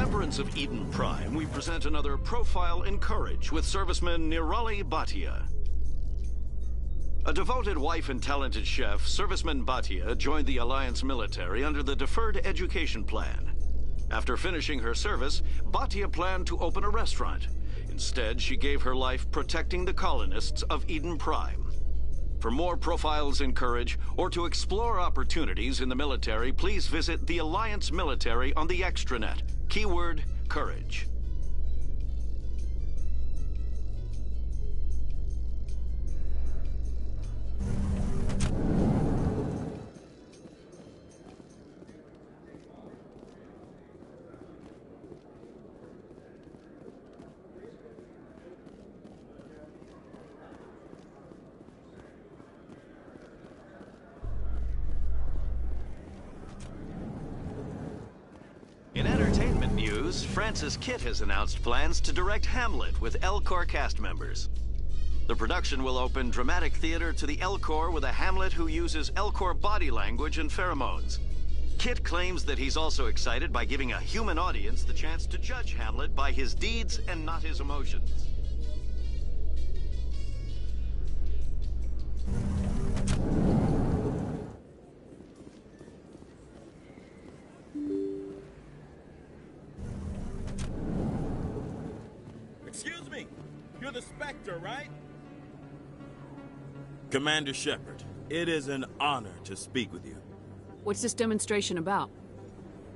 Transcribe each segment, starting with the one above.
remembrance of Eden Prime, we present another Profile in Courage with serviceman Nirali Bhatia. A devoted wife and talented chef, Serviceman Bhatia joined the Alliance military under the Deferred Education Plan. After finishing her service, Bhatia planned to open a restaurant. Instead, she gave her life protecting the colonists of Eden Prime. For more Profiles in Courage, or to explore opportunities in the military, please visit the Alliance Military on the extranet. Keyword, Courage. In entertainment news, Francis Kitt has announced plans to direct Hamlet with Elcor cast members. The production will open dramatic theater to the Elcor with a Hamlet who uses Elcor body language and pheromones. Kitt claims that he's also excited by giving a human audience the chance to judge Hamlet by his deeds and not his emotions. Excuse me, you're the Spectre, right? Commander Shepard, it is an honor to speak with you. What's this demonstration about?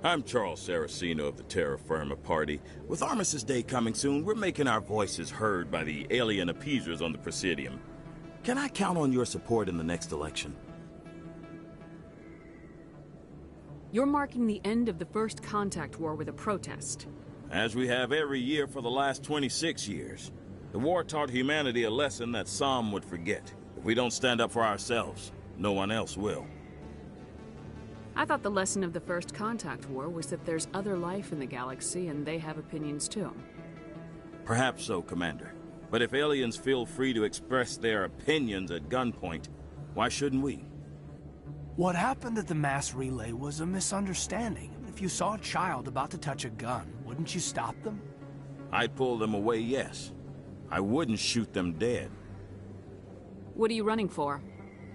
I'm Charles Saraceno of the Terra Firma Party. With Armistice Day coming soon, we're making our voices heard by the alien appeasers on the Presidium. Can I count on your support in the next election? You're marking the end of the First Contact War with a protest. As we have every year for the last 26 years. The war taught humanity a lesson that some would forget. If we don't stand up for ourselves, no one else will. I thought the lesson of the First Contact War was that there's other life in the galaxy and they have opinions too. Perhaps so, Commander. But if aliens feel free to express their opinions at gunpoint, why shouldn't we? What happened at the mass relay was a misunderstanding. If you saw a child about to touch a gun, wouldn't you stop them? I'd pull them away, yes. I wouldn't shoot them dead. What are you running for?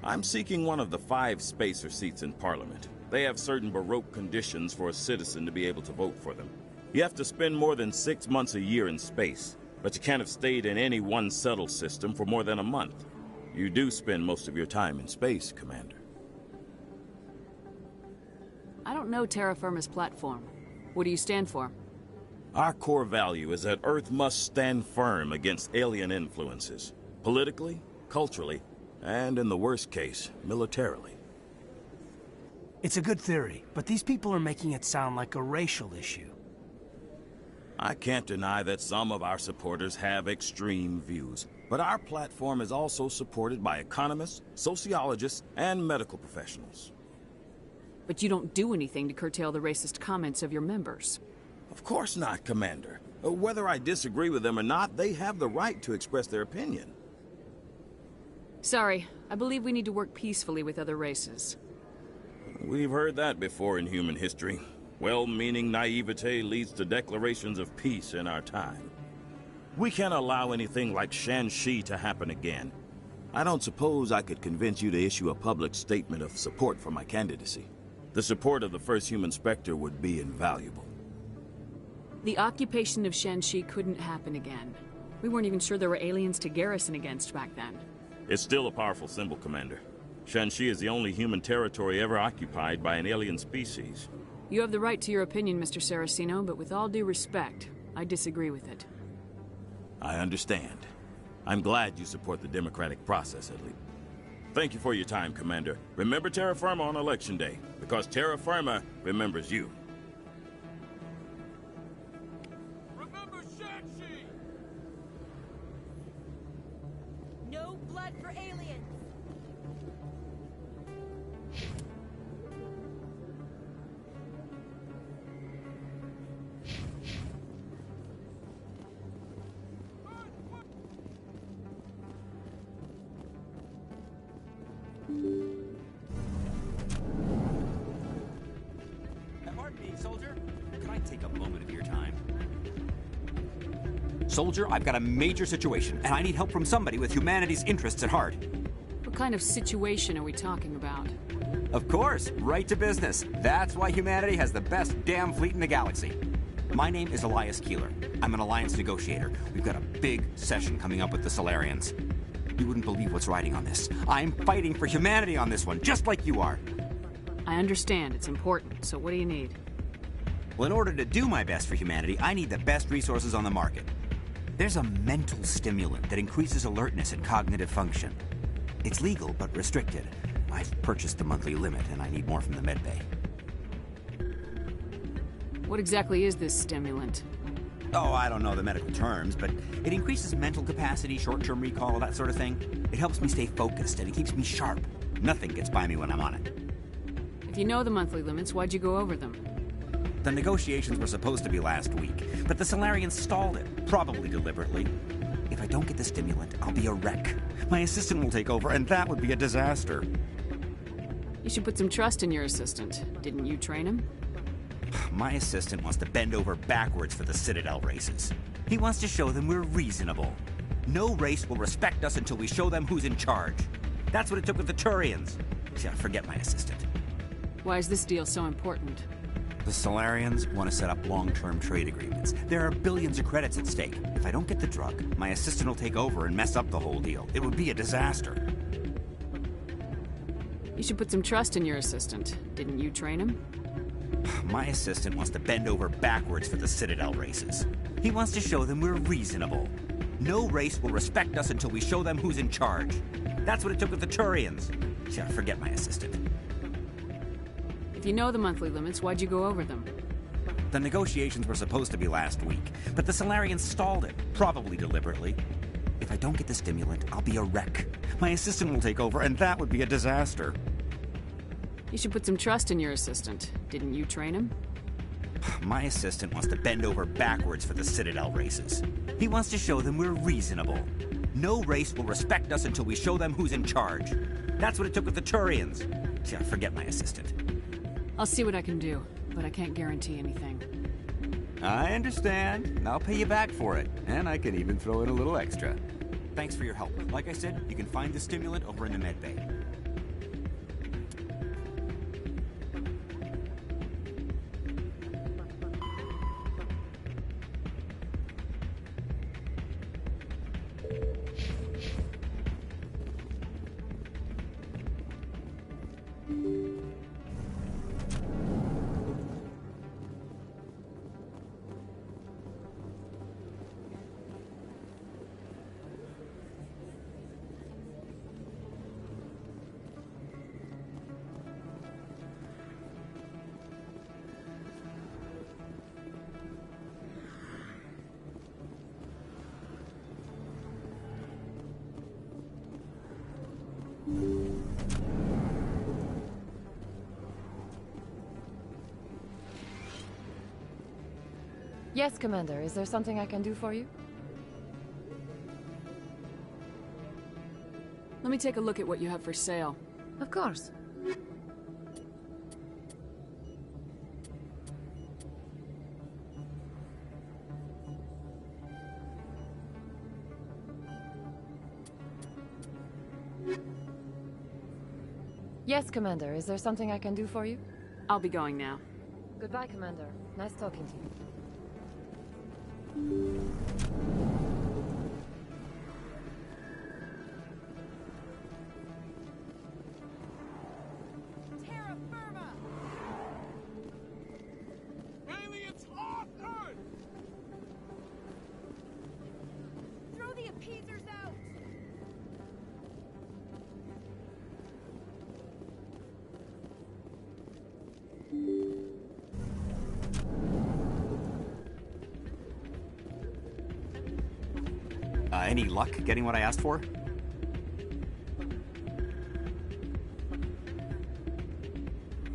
I'm seeking one of the 5 spacer seats in Parliament. They have certain Baroque conditions for a citizen to be able to vote for them. You have to spend more than 6 months a year in space, but you can't have stayed in any one settled system for more than a month. You do spend most of your time in space, Commander. I don't know Terra Firma's platform. What do you stand for? Our core value is that Earth must stand firm against alien influences. Politically, culturally, and in the worst case, militarily. It's a good theory, but these people are making it sound like a racial issue. I can't deny that some of our supporters have extreme views, but our platform is also supported by economists, sociologists, and medical professionals. But you don't do anything to curtail the racist comments of your members. Of course not, Commander. Whether I disagree with them or not, they have the right to express their opinion. Sorry, I believe we need to work peacefully with other races. We've heard that before in human history. Well-meaning naivete leads to declarations of peace in our time. We can't allow anything like Shan-Shi to happen again. I don't suppose I could convince you to issue a public statement of support for my candidacy. The support of the first human Spectre would be invaluable. The occupation of Shan-Shi couldn't happen again. We weren't even sure there were aliens to garrison against back then. It's still a powerful symbol, Commander. Shan-Shi is the only human territory ever occupied by an alien species. You have the right to your opinion, Mr. Saraceno, but with all due respect, I disagree with it. I understand. I'm glad you support the democratic process, at least. Thank you for your time, Commander. Remember Terra Firma on Election Day, because Terra Firma remembers you. Remember Shan-Shi! No blood for aliens! Pardon me, soldier. Can I take a moment of your time? Soldier, I've got a major situation, and I need help from somebody with humanity's interests at heart. What kind of situation are we talking about? Of course, right to business. That's why humanity has the best damn fleet in the galaxy. My name is Elias Keeler. I'm an Alliance negotiator. We've got a big session coming up with the Solarians. You wouldn't believe what's riding on this. I'm fighting for humanity on this one, just like you are. I understand, it's important, so what do you need? Well, in order to do my best for humanity, I need the best resources on the market. There's a mental stimulant that increases alertness and cognitive function. It's legal, but restricted. I've purchased the monthly limit, and I need more from the medbay. What exactly is this stimulant? Oh, I don't know the medical terms, but it increases mental capacity, short-term recall, that sort of thing. It helps me stay focused, and it keeps me sharp. Nothing gets by me when I'm on it. If you know the monthly limits, why'd you go over them? The negotiations were supposed to be last week, but the Solarians stalled it, probably deliberately. If I don't get the stimulant, I'll be a wreck. My assistant will take over, and that would be a disaster. You should put some trust in your assistant. Didn't you train him? My assistant wants to bend over backwards for the Citadel races. He wants to show them we're reasonable. No race will respect us until we show them who's in charge. That's what it took with the Turians. See, I forget my assistant. Why is this deal so important? The Solarians want to set up long-term trade agreements. There are billions of credits at stake. If I don't get the drug, my assistant will take over and mess up the whole deal. It would be a disaster. You should put some trust in your assistant. Didn't you train him? My assistant wants to bend over backwards for the Citadel races. He wants to show them we're reasonable. No race will respect us until we show them who's in charge. That's what it took with the Turians. See, I forget my assistant. If you know the monthly limits, why'd you go over them? The negotiations were supposed to be last week, but the Solarians stalled it, probably deliberately. If I don't get the stimulant, I'll be a wreck. My assistant will take over, and that would be a disaster. You should put some trust in your assistant. Didn't you train him? My assistant wants to bend over backwards for the Citadel races. He wants to show them we're reasonable. No race will respect us until we show them who's in charge. That's what it took with the Turians. See, I forget my assistant. I'll see what I can do, but I can't guarantee anything. I understand, and I'll pay you back for it. And I can even throw in a little extra. Thanks for your help. Like I said, you can find the stimulant over in the medbay. Yes, Commander. Is there something I can do for you? Let me take a look at what you have for sale. Of course. Yes, Commander. Is there something I can do for you? I'll be going now. Goodbye, Commander. Nice talking to you. Terra firma! Aliens on Earth! Throw the appeasers out! Any luck getting what I asked for?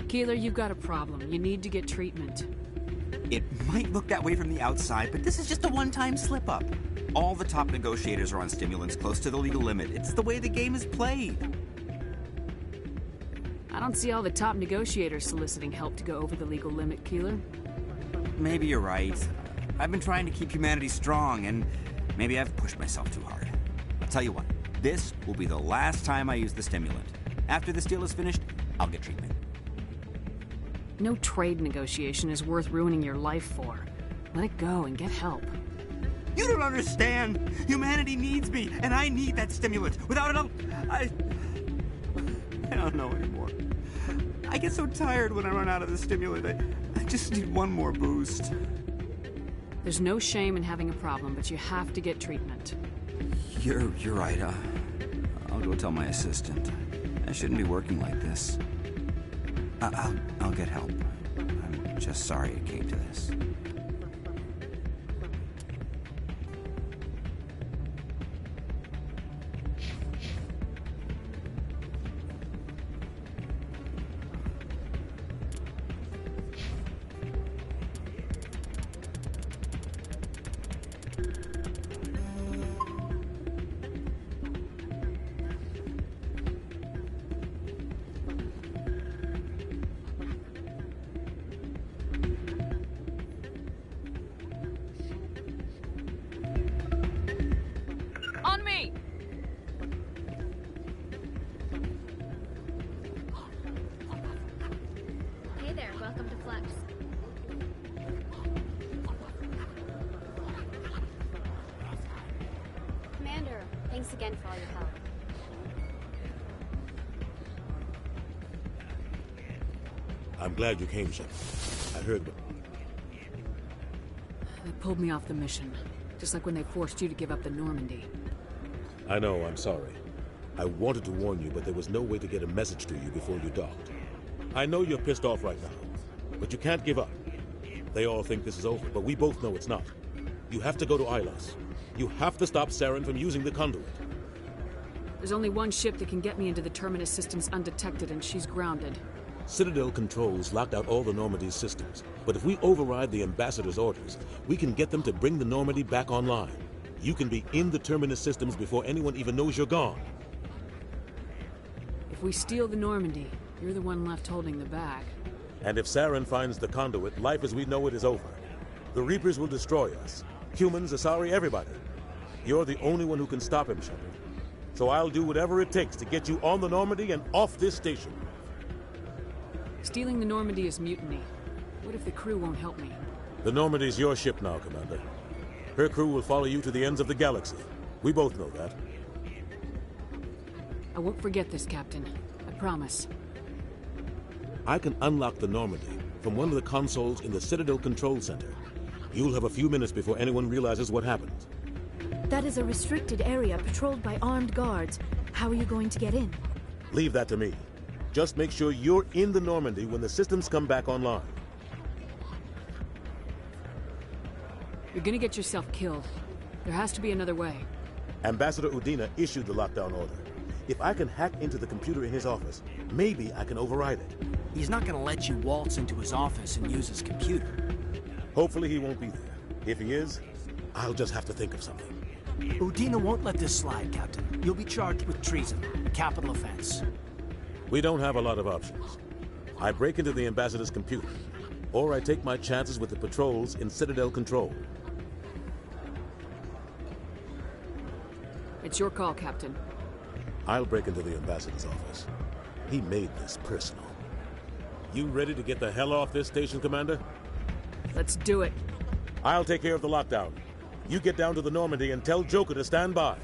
Keeler, you've got a problem. You need to get treatment. It might look that way from the outside, but this is just a one-time slip-up. All the top negotiators are on stimulants close to the legal limit. It's the way the game is played. I don't see all the top negotiators soliciting help to go over the legal limit, Keeler. maybe you're right. I've been trying to keep humanity strong, and maybe I've pushed myself too hard. I'll tell you what, this will be the last time I use the stimulant. After this deal is finished, I'll get treatment. No trade negotiation is worth ruining your life for. Let it go and get help. You don't understand! Humanity needs me, and I need that stimulant. Without it, I don't know anymore. I get so tired when I run out of the stimulant. I just need one more boost. There's no shame in having a problem, but you have to get treatment. You're right. I'll go tell my assistant. I shouldn't be working like this. I'll get help. I'm just sorry it came to this. On me! Hey there, welcome to Flex. Commander, thanks again for all your help. I'm glad you came, Shepard. I heard. They pulled me off the mission, just like when they forced you to give up the Normandy. I know, I'm sorry. I wanted to warn you, but there was no way to get a message to you before you docked. I know you're pissed off right now, but you can't give up. They all think this is over, but we both know it's not. You have to go to Ilos. You have to stop Saren from using the conduit. There's only one ship that can get me into the Terminus systems undetected, and she's grounded. Citadel controls locked out all the Normandy's systems, but if we override the Ambassador's orders, we can get them to bring the Normandy back online. You can be in the Terminus systems before anyone even knows you're gone. If we steal the Normandy, you're the one left holding the bag. And if Saren finds the conduit, life as we know it is over. The Reapers will destroy us. Humans, Asari, everybody. You're the only one who can stop him, Shepard. So I'll do whatever it takes to get you on the Normandy and off this station. Stealing the Normandy is mutiny. What if the crew won't help me? The Normandy's your ship now, Commander. Her crew will follow you to the ends of the galaxy. We both know that. I won't forget this, Captain. I promise. I can unlock the Normandy from one of the consoles in the Citadel Control Center. You'll have a few minutes before anyone realizes what happened. That is a restricted area patrolled by armed guards. How are you going to get in? Leave that to me. Just make sure you're in the Normandy when the systems come back online. You're gonna get yourself killed. There has to be another way. Ambassador Udina issued the lockdown order. If I can hack into the computer in his office, maybe I can override it. He's not gonna let you waltz into his office and use his computer. Hopefully he won't be there. If he is, I'll just have to think of something. Udina won't let this slide, Captain. You'll be charged with treason, a capital offense. We don't have a lot of options. I break into the Ambassador's computer, or I take my chances with the patrols in Citadel Control. It's your call, Captain. I'll break into the Ambassador's office. He made this personal. You ready to get the hell off this station, Commander? Let's do it. I'll take care of the lockdown. You get down to the Normandy and tell Joker to stand by.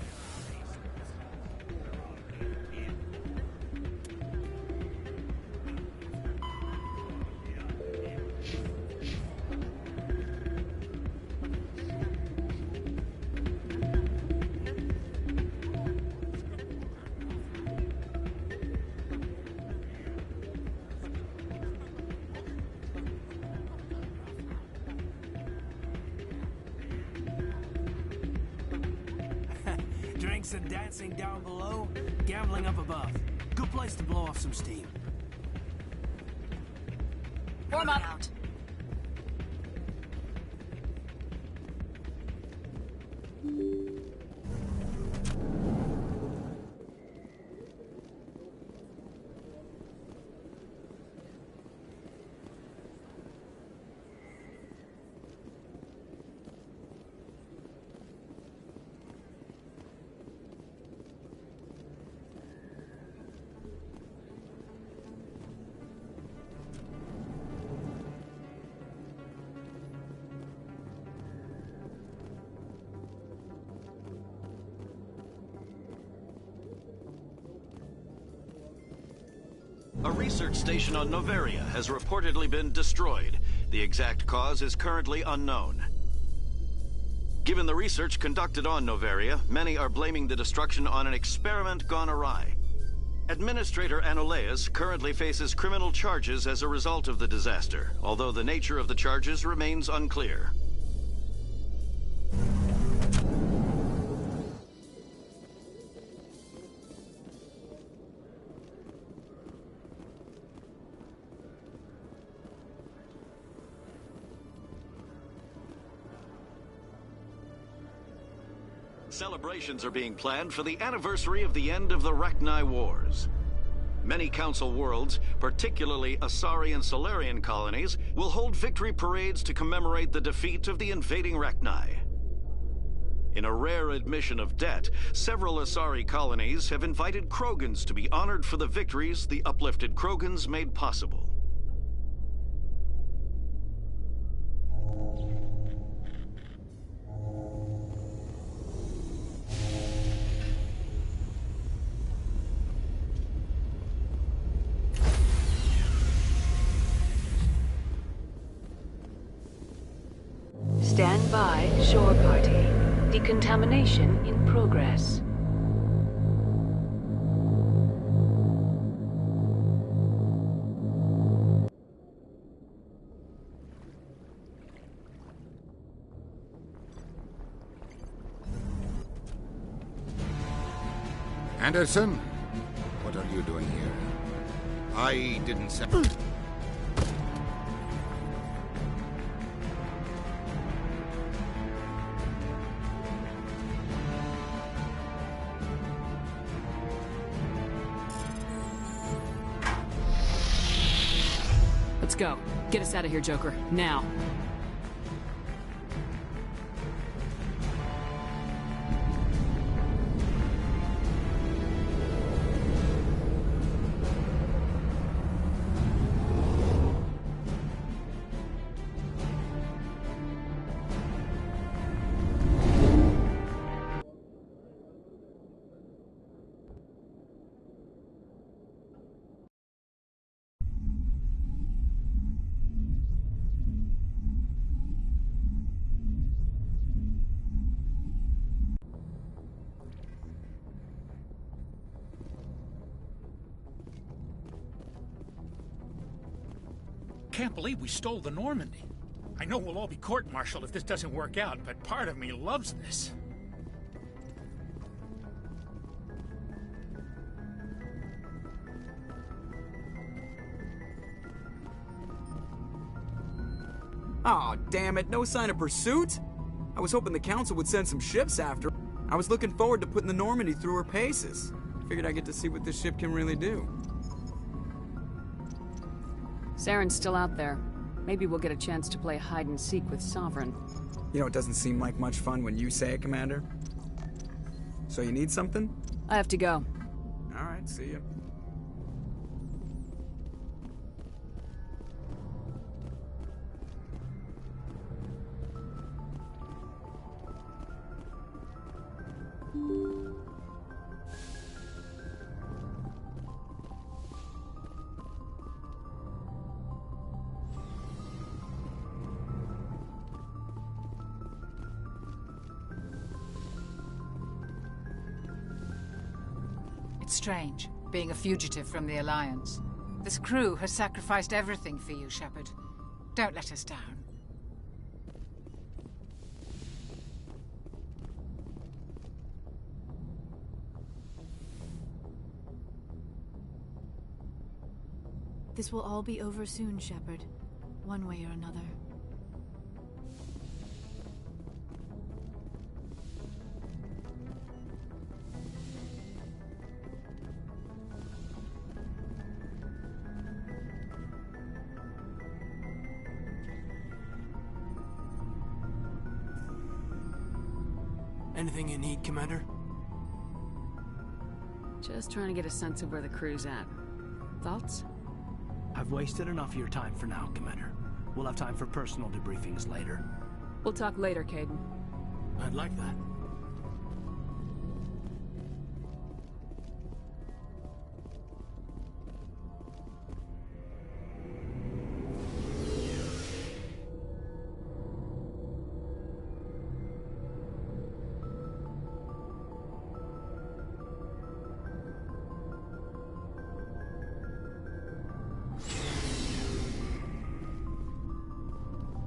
Drinks and dancing down below, gambling up above. Good place to blow off some steam. Form up. research station on Noveria has reportedly been destroyed. The exact cause is currently unknown. Given the research conducted on Noveria, many are blaming the destruction on an experiment gone awry. Administrator Anoleus currently faces criminal charges as a result of the disaster, although the nature of the charges remains unclear. Celebrations are being planned for the anniversary of the end of the Rachni Wars. Many Council worlds, particularly Asari and Solarian colonies, will hold victory parades to commemorate the defeat of the invading Rachni. In a rare admission of debt, several Asari colonies have invited Krogans to be honored for the victories the uplifted Krogans made possible. Stand by, shore party. Decontamination in progress. Anderson, what are you doing here? I didn't say... Let's go. Get us out of here, Joker. Now. Can't believe we stole the Normandy. I know we'll all be court-martialed if this doesn't work out, but part of me loves this. Aw, damn it, no sign of pursuit? I was hoping the Council would send some ships after. I was looking forward to putting the Normandy through her paces. Figured I'd get to see what this ship can really do. Saren's still out there. Maybe we'll get a chance to play hide-and-seek with Sovereign. You know, it doesn't seem like much fun when you say it, Commander. So you need something? I have to go. Alright, see ya. It's strange, being a fugitive from the Alliance. This crew has sacrificed everything for you, Shepard. Don't let us down. This will all be over soon, Shepard. One way or another. Anything you need, Commander? Just trying to get a sense of where the crew's at. Thoughts? I've wasted enough of your time for now, Commander. We'll have time for personal debriefings later. We'll talk later, Kaidan. I'd like that.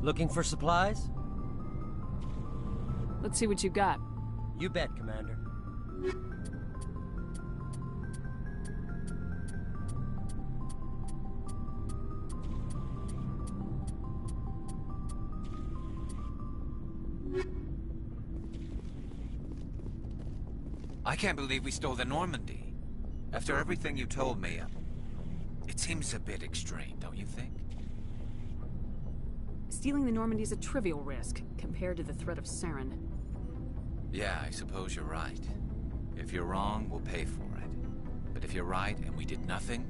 Looking for supplies? Let's see what you got. You bet, Commander. I can't believe we stole the Normandy. After everything you told me, it seems a bit extreme, don't you think? Stealing the Normandy is a trivial risk compared to the threat of Saren. Yeah, I suppose you're right. If you're wrong, we'll pay for it. But if you're right and we did nothing,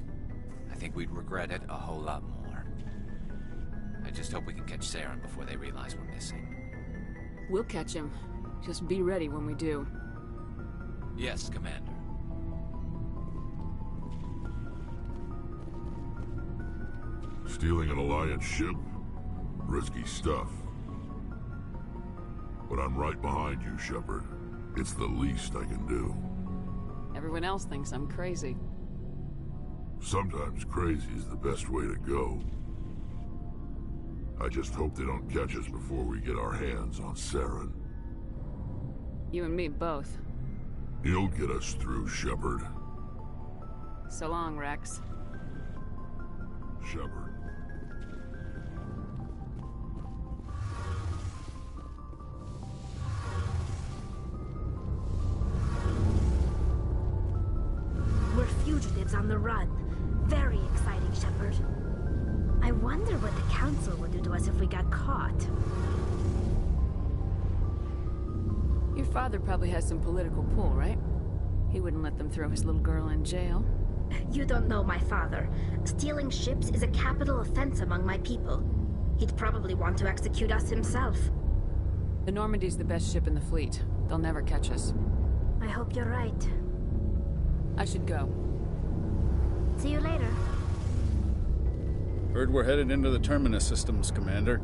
I think we'd regret it a whole lot more. I just hope we can catch Saren before they realize we're missing. We'll catch him. Just be ready when we do. Yes, Commander. Stealing an Alliance ship? Risky stuff. But I'm right behind you, Shepard. It's the least I can do. Everyone else thinks I'm crazy. Sometimes crazy is the best way to go. I just hope they don't catch us before we get our hands on Saren. You and me both. He'll get us through, Shepard. So long, Rex. Shepard. We're fugitives on the run. Very exciting, Shepard. I wonder what the Council would do to us if we got caught. Your father probably has some political pull, right? He wouldn't let them throw his little girl in jail. You don't know my father. Stealing ships is a capital offense among my people. He'd probably want to execute us himself. The Normandy's the best ship in the fleet. They'll never catch us. I hope you're right. I should go. See you later. Heard we're headed into the Terminus systems, Commander.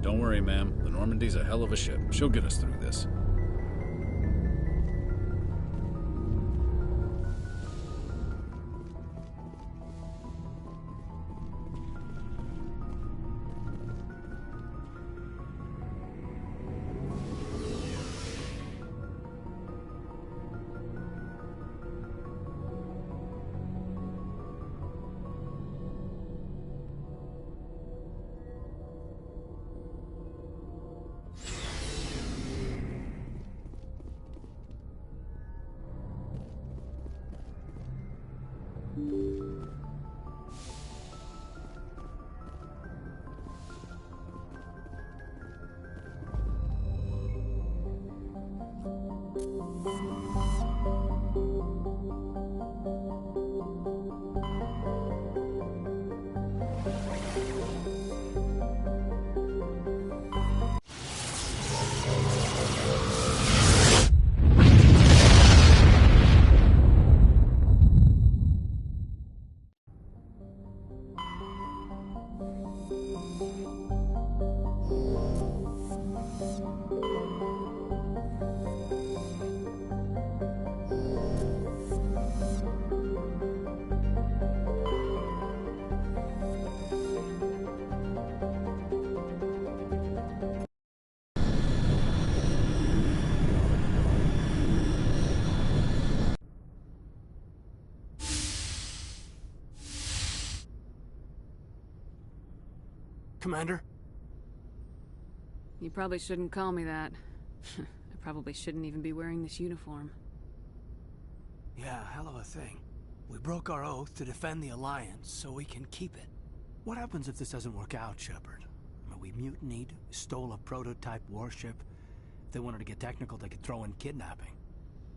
Don't worry, ma'am. The Normandy's a hell of a ship. She'll get us through this. Commander? You probably shouldn't call me that. I probably shouldn't even be wearing this uniform. Yeah, hell of a thing. We broke our oath to defend the Alliance, so we can keep it. What happens if this doesn't work out, Shepard? I mean, we mutinied, stole a prototype warship. If they wanted to get technical, they could throw in kidnapping.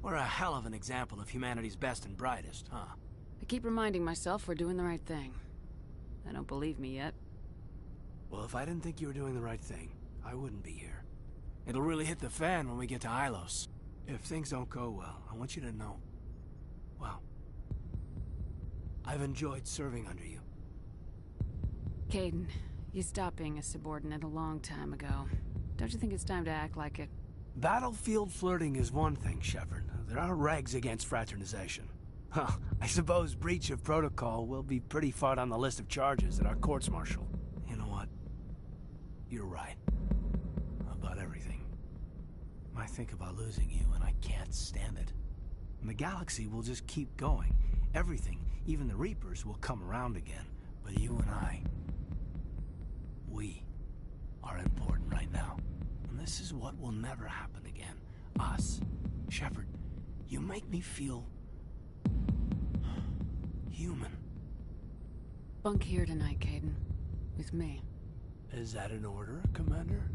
We're a hell of an example of humanity's best and brightest, huh? I keep reminding myself we're doing the right thing. They don't believe me yet. Well, if I didn't think you were doing the right thing, I wouldn't be here. It'll really hit the fan when we get to Hylos. If things don't go well, I want you to know, well, I've enjoyed serving under you. Kaidan, you stopped being a subordinate a long time ago. Don't you think it's time to act like it? Battlefield flirting is one thing, Shepard. There are regs against fraternization. Huh, I suppose breach of protocol will be pretty far down the list of charges at our courts-martial. You know what? You're right. About everything. I think about losing you, and I can't stand it. And the galaxy will just keep going. Everything, even the Reapers, will come around again. But you and I, we are important right now. And this is what will never happen again. Us. Shepard, you make me feel human. Bunk here tonight, Kaidan. With me. Is that an order, Commander?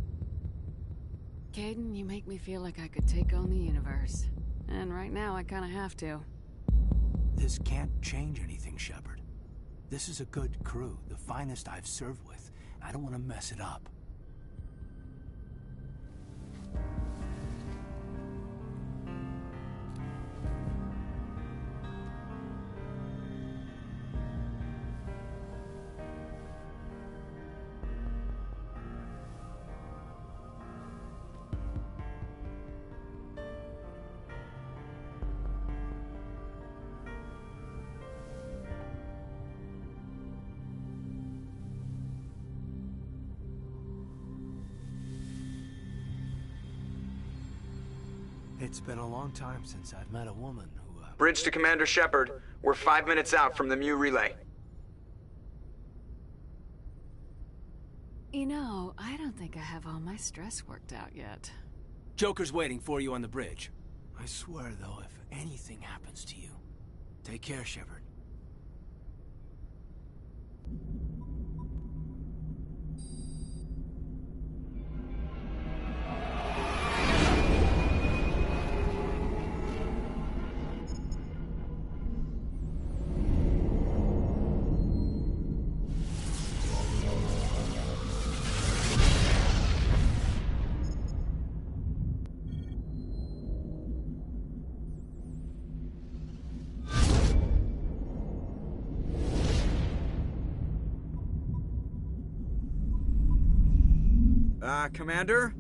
Kaidan, you make me feel like I could take on the universe. And right now, I kinda have to. This can't change anything, Shepard. This is a good crew, the finest I've served with. I don't want to mess it up. It's been a long time since I've met a woman who, Bridge to Commander Shepard. We're 5 minutes out from the Mu relay. You know, I don't think I have all my stress worked out yet. Joker's waiting for you on the bridge. I swear, though, if anything happens to you, take care, Shepard. Commander?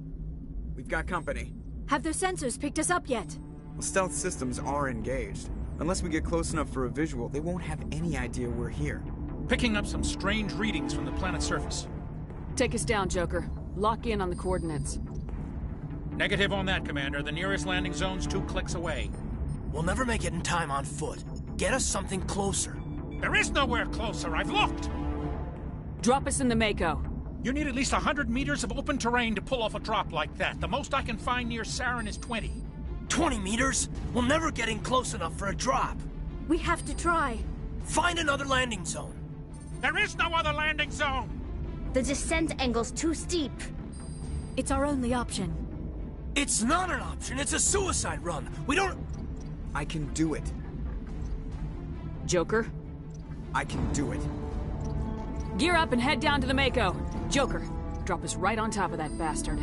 We've got company. Have their sensors picked us up yet? Well, stealth systems are engaged. Unless we get close enough for a visual, they won't have any idea we're here. Picking up some strange readings from the planet's surface. Take us down, Joker. Lock in on the coordinates. Negative on that, Commander. The nearest landing zone's 2 clicks away. We'll never make it in time on foot. Get us something closer. There is nowhere closer. I've looked. Drop us in the Mako. You need at least 100 meters of open terrain to pull off a drop like that. The most I can find near Saren is 20. 20 meters? We'll never get in close enough for a drop. We have to try. Find another landing zone. There is no other landing zone! The descent angle's too steep. It's our only option. It's not an option. It's a suicide run. We don't... I can do it. Joker? I can do it. Gear up and head down to the Mako. Joker, drop us right on top of that bastard.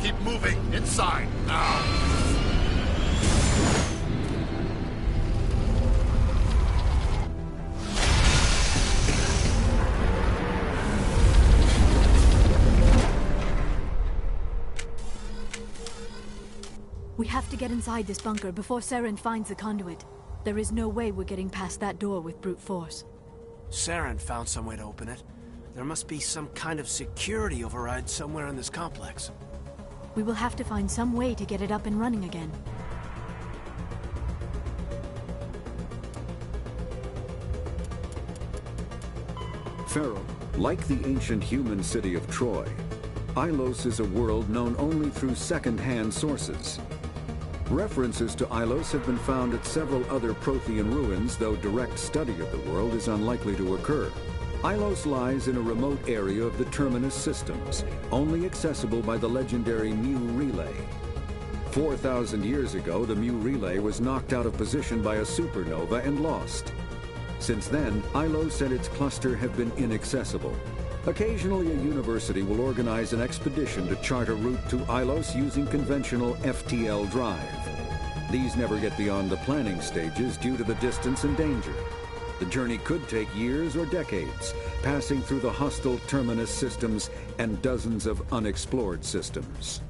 Keep moving. Inside. Now. We have to get inside this bunker before Saren finds the conduit. There is no way we're getting past that door with brute force. Saren found some way to open it. There must be some kind of security override somewhere in this complex. We will have to find some way to get it up and running again. Pharaoh, like the ancient human city of Troy, Ilos is a world known only through second-hand sources. References to Ilos have been found at several other Prothean ruins, though direct study of the world is unlikely to occur. Ilos lies in a remote area of the Terminus systems, only accessible by the legendary Mu relay. 4,000 years ago, the Mu relay was knocked out of position by a supernova and lost. Since then, Ilos and its cluster have been inaccessible. Occasionally, a university will organize an expedition to chart a route to Ilos using conventional FTL drive. These never get beyond the planning stages due to the distance and danger. The journey could take years or decades, passing through the hostile terminus systems and dozens of unexplored systems.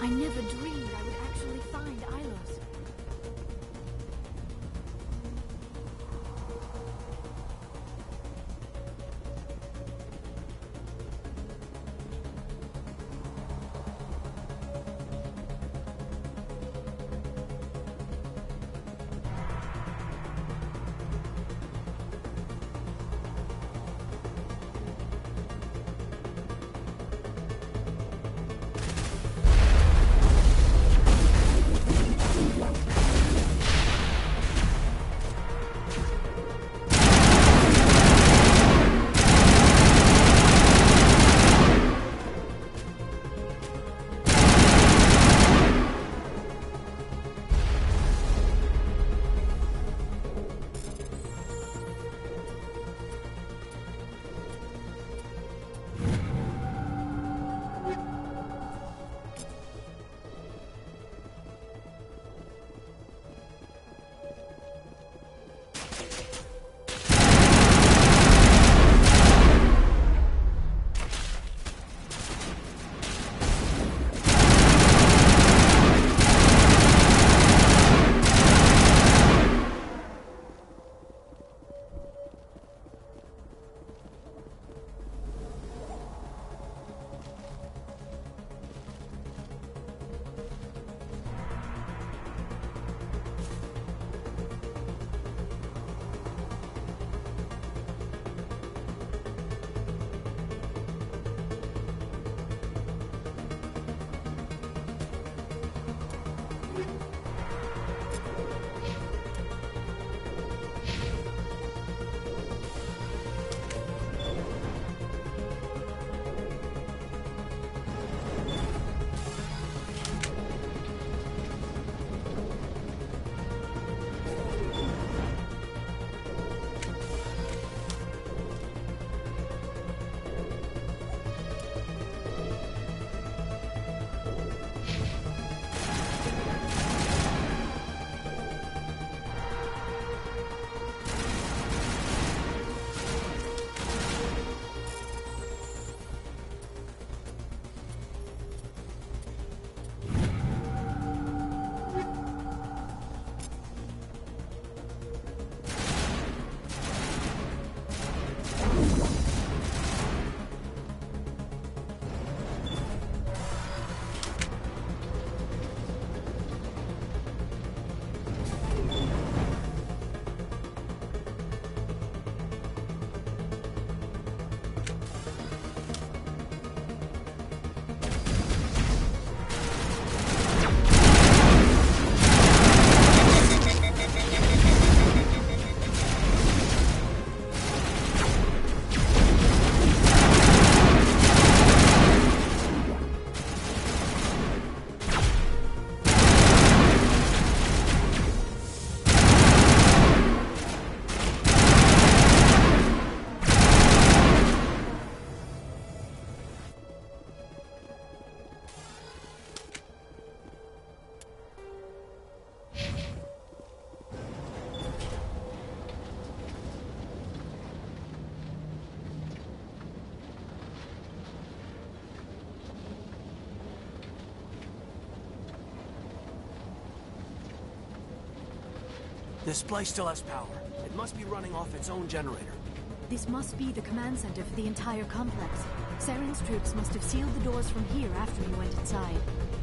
I never dreamed I would actually find Ilos. This place still has power. It must be running off its own generator. This must be the command center for the entire complex. Saren's troops must have sealed the doors from here after he went inside.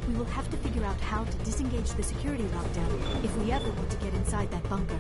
We will have to figure out how to disengage the security lockdown if we ever want to get inside that bunker.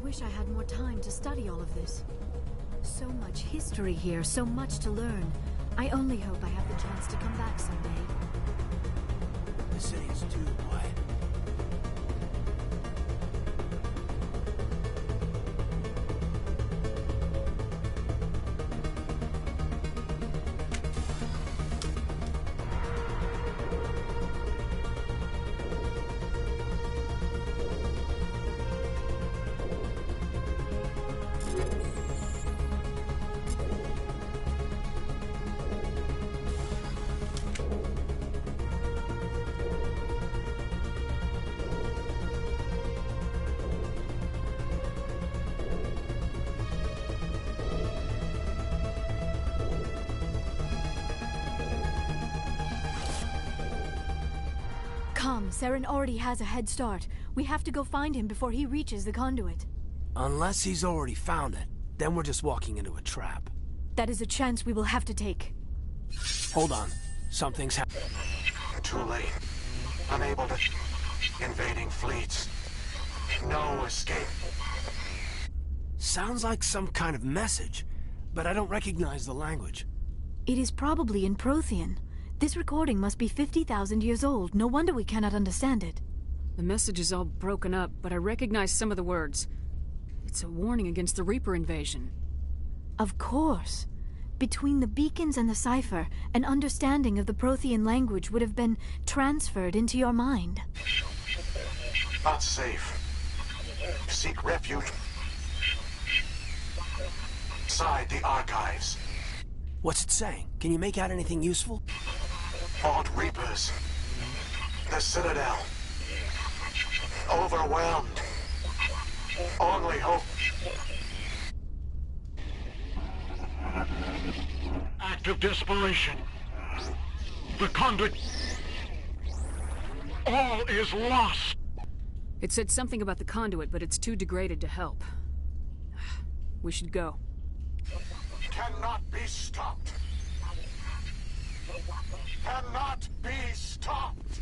wish I had more time to study all of this. So much history here, so much to learn. I only hope I have the chance to come back someday. The city is too quiet. Come, Saren already has a head start. We have to go find him before he reaches the conduit. Unless he's already found it, then we're just walking into a trap. That is a chance we will have to take. Hold on. Something's happening. Too late. Unable to... Invading fleets. No escape. Sounds like some kind of message, but I don't recognize the language. It is probably in Prothean. This recording must be 50,000 years old. No wonder we cannot understand it. The message is all broken up, but I recognize some of the words. It's a warning against the Reaper invasion. Of course. Between the beacons and the cipher, an understanding of the Prothean language would have been transferred into your mind. Not safe. Seek refuge inside the archives. What's it saying? Can you make out anything useful? Fought Reapers. The Citadel. Overwhelmed. Only hope. Act of desperation. The conduit. All is lost. It said something about the conduit, but it's too degraded to help. We should go. Cannot be stopped. Cannot be stopped.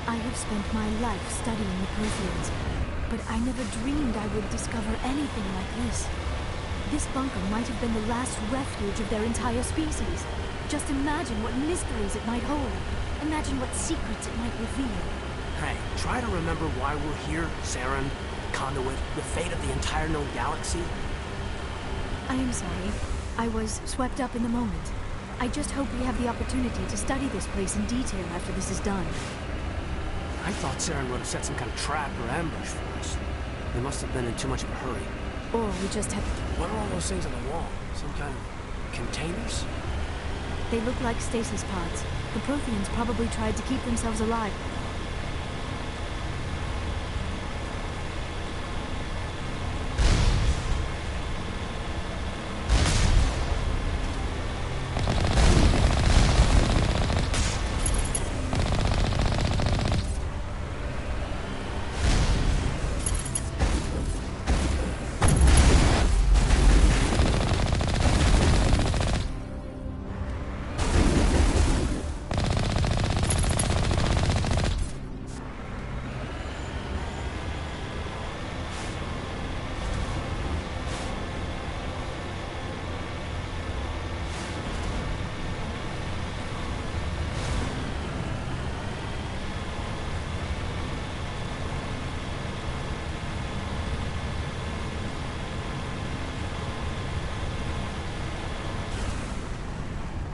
I have spent my life studying the Protheans, but I never dreamed I would discover anything like this. This bunker might have been the last refuge of their entire species. Just imagine what mysteries it might hold. Imagine what secrets it might reveal. Hey, try to remember why we're here, Saren, Conduit, the fate of the entire known galaxy. I am sorry. I was swept up in the moment. I just hope we have the opportunity to study this place in detail after this is done. I thought Saren would have set some kind of trap or ambush for us. They must have been in too much of a hurry. Or we just have... What are all those things on the wall? Some kind of containers? They look like stasis pods. The Protheans probably tried to keep themselves alive.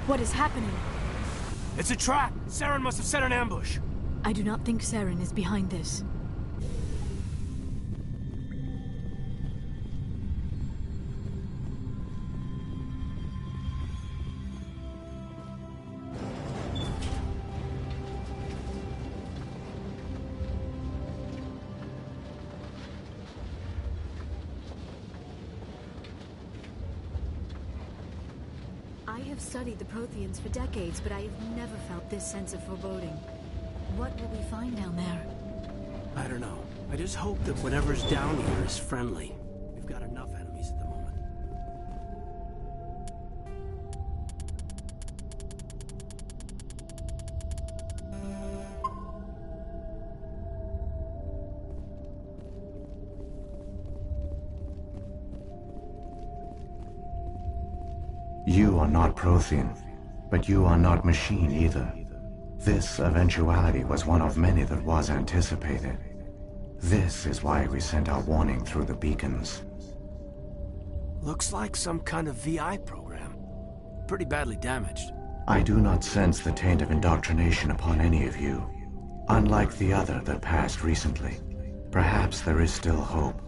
What is happening? It's a trap! Saren must have set an ambush! I do not think Saren is behind this. I have studied the Protheans for decades, but I have never felt this sense of foreboding. What will we find down there? I don't know. I just hope that whatever's down here is friendly. We've got enough enemies at the moment. You are not Prothean, but you are not machine either. This eventuality was one of many that was anticipated. This is why we sent our warning through the beacons. Looks like some kind of VI program. Pretty badly damaged. I do not sense the taint of indoctrination upon any of you. Unlike the other that passed recently. Perhaps there is still hope.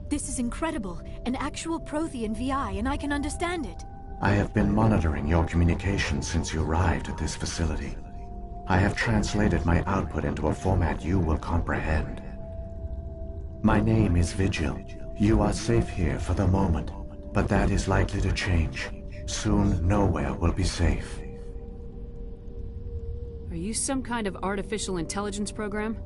This is incredible. An actual Prothean VI, and I can understand it. I have been monitoring your communications since you arrived at this facility. I have translated my output into a format you will comprehend. My name is Vigil. You are safe here for the moment, but that is likely to change. Soon, nowhere will be safe. Are you some kind of artificial intelligence program?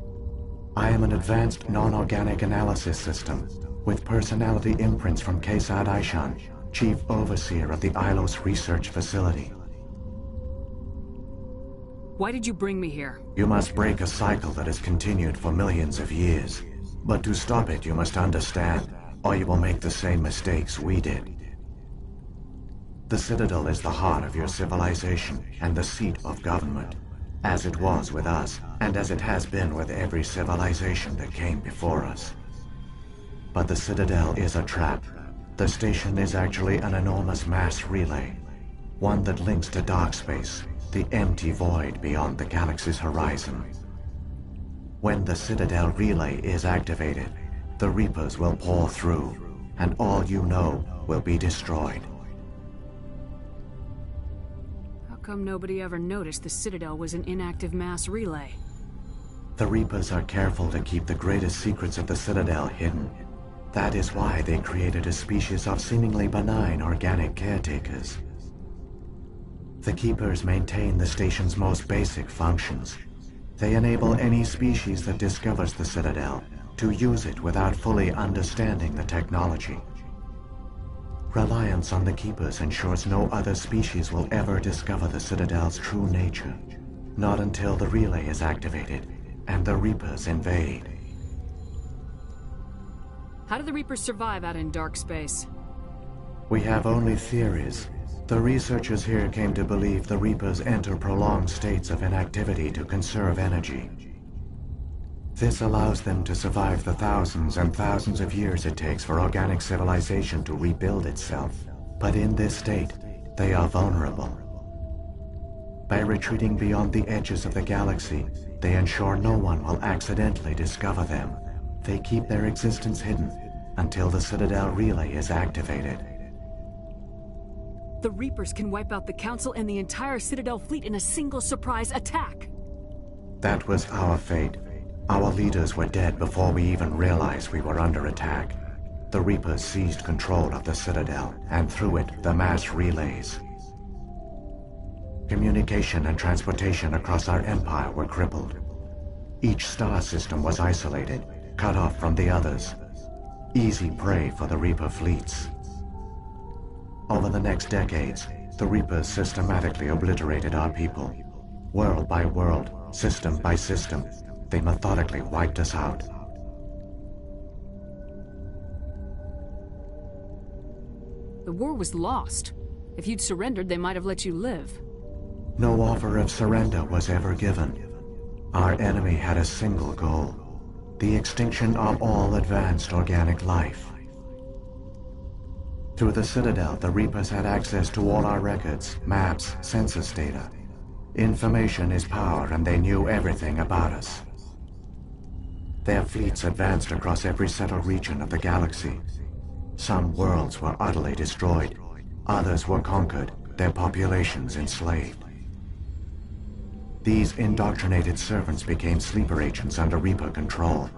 I am an advanced non-organic analysis system, with personality imprints from Kesad Aishan, Chief Overseer of the Ilos Research Facility. Why did you bring me here? You must break a cycle that has continued for millions of years. But to stop it, you must understand, or you will make the same mistakes we did. The Citadel is the heart of your civilization and the seat of government, as it was with us, and as it has been with every civilization that came before us. But the Citadel is a trap. The station is actually an enormous mass relay, one that links to dark space, the empty void beyond the galaxy's horizon. When the Citadel relay is activated, the Reapers will pour through, and all you know will be destroyed. How come nobody ever noticed the Citadel was an inactive mass relay? The Reapers are careful to keep the greatest secrets of the Citadel hidden. That is why they created a species of seemingly benign organic caretakers. The Keepers maintain the station's most basic functions. They enable any species that discovers the Citadel to use it without fully understanding the technology. Reliance on the Keepers ensures no other species will ever discover the Citadel's true nature. Not until the relay is activated and the Reapers invade. How do the Reapers survive out in dark space? We have only theories. The researchers here came to believe the Reapers enter prolonged states of inactivity to conserve energy. This allows them to survive the thousands and thousands of years it takes for organic civilization to rebuild itself. But in this state, they are vulnerable. By retreating beyond the edges of the galaxy, they ensure no one will accidentally discover them. They keep their existence hidden until the Citadel relay is activated. The Reapers can wipe out the Council and the entire Citadel fleet in a single surprise attack. That was our fate. Our leaders were dead before we even realized we were under attack. The Reapers seized control of the Citadel, and through it, the mass relays. Communication and transportation across our empire were crippled. Each star system was isolated, cut off from the others. Easy prey for the Reaper fleets. Over the next decades, the Reapers systematically obliterated our people. World by world, system by system, they methodically wiped us out. The war was lost. If you'd surrendered, they might have let you live. No offer of surrender was ever given. Our enemy had a single goal: the extinction of all advanced organic life. Through the Citadel, the Reapers had access to all our records, maps, census data. Information is power, and they knew everything about us. Their fleets advanced across every settled region of the galaxy. Some worlds were utterly destroyed. Others were conquered, their populations enslaved. These indoctrinated servants became sleeper agents under Reaper control.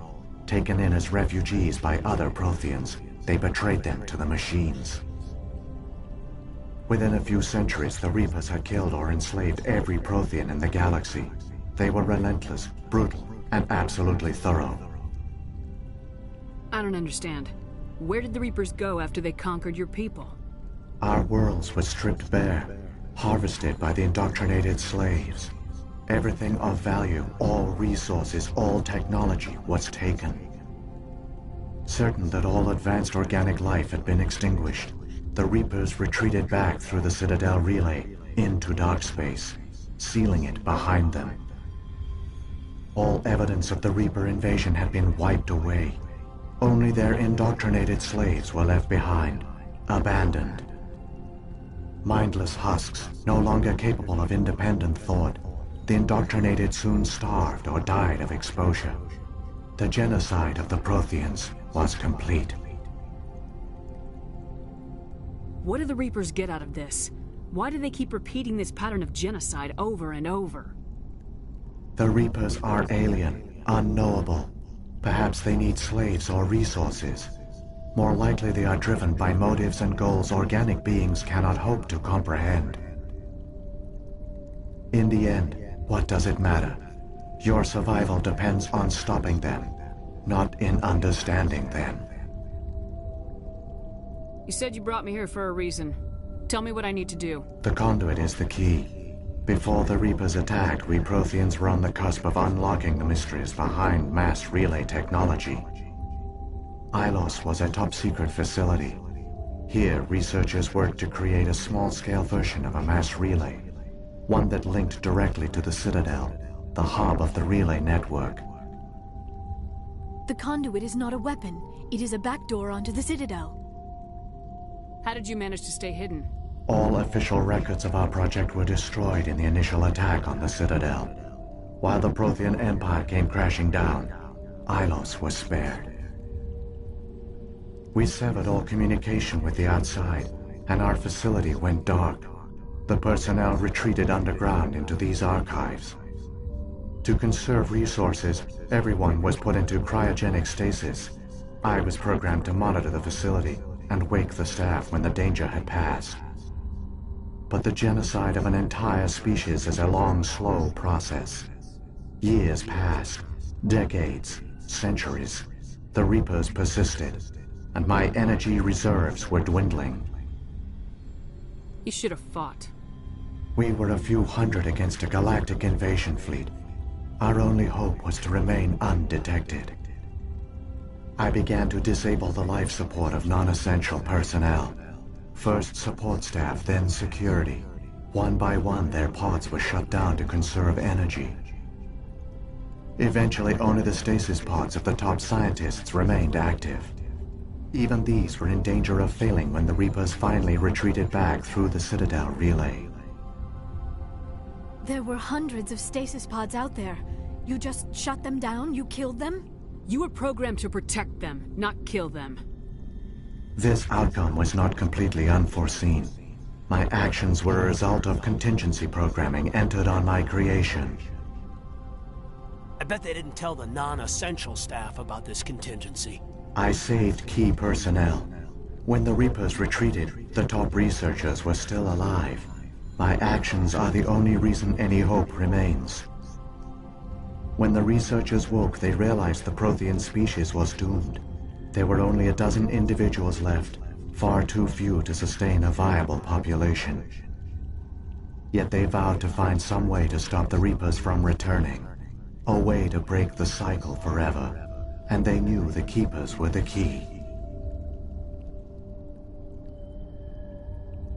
Taken in as refugees by other Protheans, they betrayed them to the machines. Within a few centuries, the Reapers had killed or enslaved every Prothean in the galaxy. They were relentless, brutal, and absolutely thorough. I don't understand. Where did the Reapers go after they conquered your people? Our worlds were stripped bare, harvested by the indoctrinated slaves. Everything of value, all resources, all technology was taken. Certain that all advanced organic life had been extinguished, the Reapers retreated back through the Citadel relay into dark space, sealing it behind them. All evidence of the Reaper invasion had been wiped away. Only their indoctrinated slaves were left behind, abandoned. Mindless husks, no longer capable of independent thought, the indoctrinated soon starved or died of exposure. The genocide of the Protheans was complete. What do the Reapers get out of this? Why do they keep repeating this pattern of genocide over and over? The Reapers are alien, unknowable. Perhaps they need slaves or resources. More likely they are driven by motives and goals organic beings cannot hope to comprehend. In the end, what does it matter? Your survival depends on stopping them, not in understanding them. You said you brought me here for a reason. Tell me what I need to do. The conduit is the key. Before the Reapers attacked, we Protheans were on the cusp of unlocking the mysteries behind mass relay technology. Ilos was a top-secret facility. Here, researchers worked to create a small-scale version of a mass relay, one that linked directly to the Citadel, the hub of the relay network. The conduit is not a weapon. It is a backdoor onto the Citadel. How did you manage to stay hidden? All official records of our project were destroyed in the initial attack on the Citadel. While the Prothean Empire came crashing down, Ilos was spared. We severed all communication with the outside, and our facility went dark. The personnel retreated underground into these archives. To conserve resources, everyone was put into cryogenic stasis. I was programmed to monitor the facility and wake the staff when the danger had passed. But the genocide of an entire species is a long, slow process. Years passed, decades, centuries. The Reapers persisted, and my energy reserves were dwindling. You should have fought. We were a few hundred against a galactic invasion fleet. Our only hope was to remain undetected. I began to disable the life support of non-essential personnel. First support staff, then security. One by one, their pods were shut down to conserve energy. Eventually, only the stasis pods of the top scientists remained active. Even these were in danger of failing when the Reapers finally retreated back through the Citadel relay. There were hundreds of stasis pods out there. You just shut them down? You killed them? You were programmed to protect them, not kill them. This outcome was not completely unforeseen. My actions were a result of contingency programming entered on my creation. I bet they didn't tell the non-essential staff about this contingency. I saved key personnel. When the Reapers retreated, the top researchers were still alive. My actions are the only reason any hope remains. When the researchers woke, they realized the Prothean species was doomed. There were only a dozen individuals left, far too few to sustain a viable population. Yet they vowed to find some way to stop the Reapers from returning, a way to break the cycle forever. And they knew the Keepers were the key.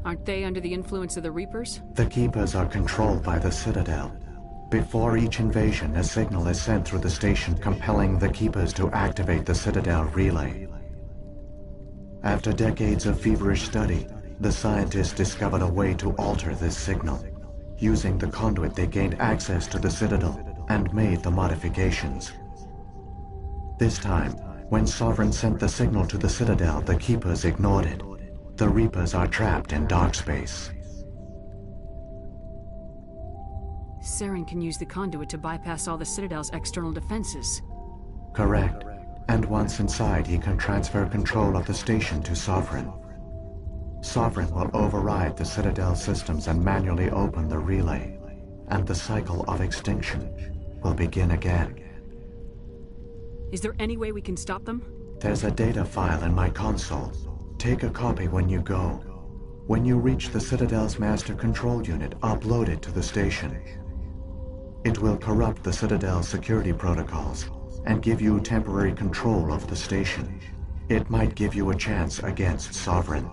Aren't they under the influence of the Reapers? The Keepers are controlled by the Citadel. Before each invasion, a signal is sent through the station compelling the Keepers to activate the Citadel relay. After decades of feverish study, the scientists discovered a way to alter this signal. Using the conduit, they gained access to the Citadel and made the modifications. This time, when Sovereign sent the signal to the Citadel, the Keepers ignored it. The Reapers are trapped in dark space. Saren can use the conduit to bypass all the Citadel's external defenses. Correct. And once inside, he can transfer control of the station to Sovereign. Sovereign will override the Citadel systems and manually open the relay. And the cycle of extinction will begin again. Is there any way we can stop them? There's a data file in my console. Take a copy when you go. When you reach the Citadel's master control unit, upload it to the station. It will corrupt the Citadel's security protocols and give you temporary control of the station. It might give you a chance against Sovereign.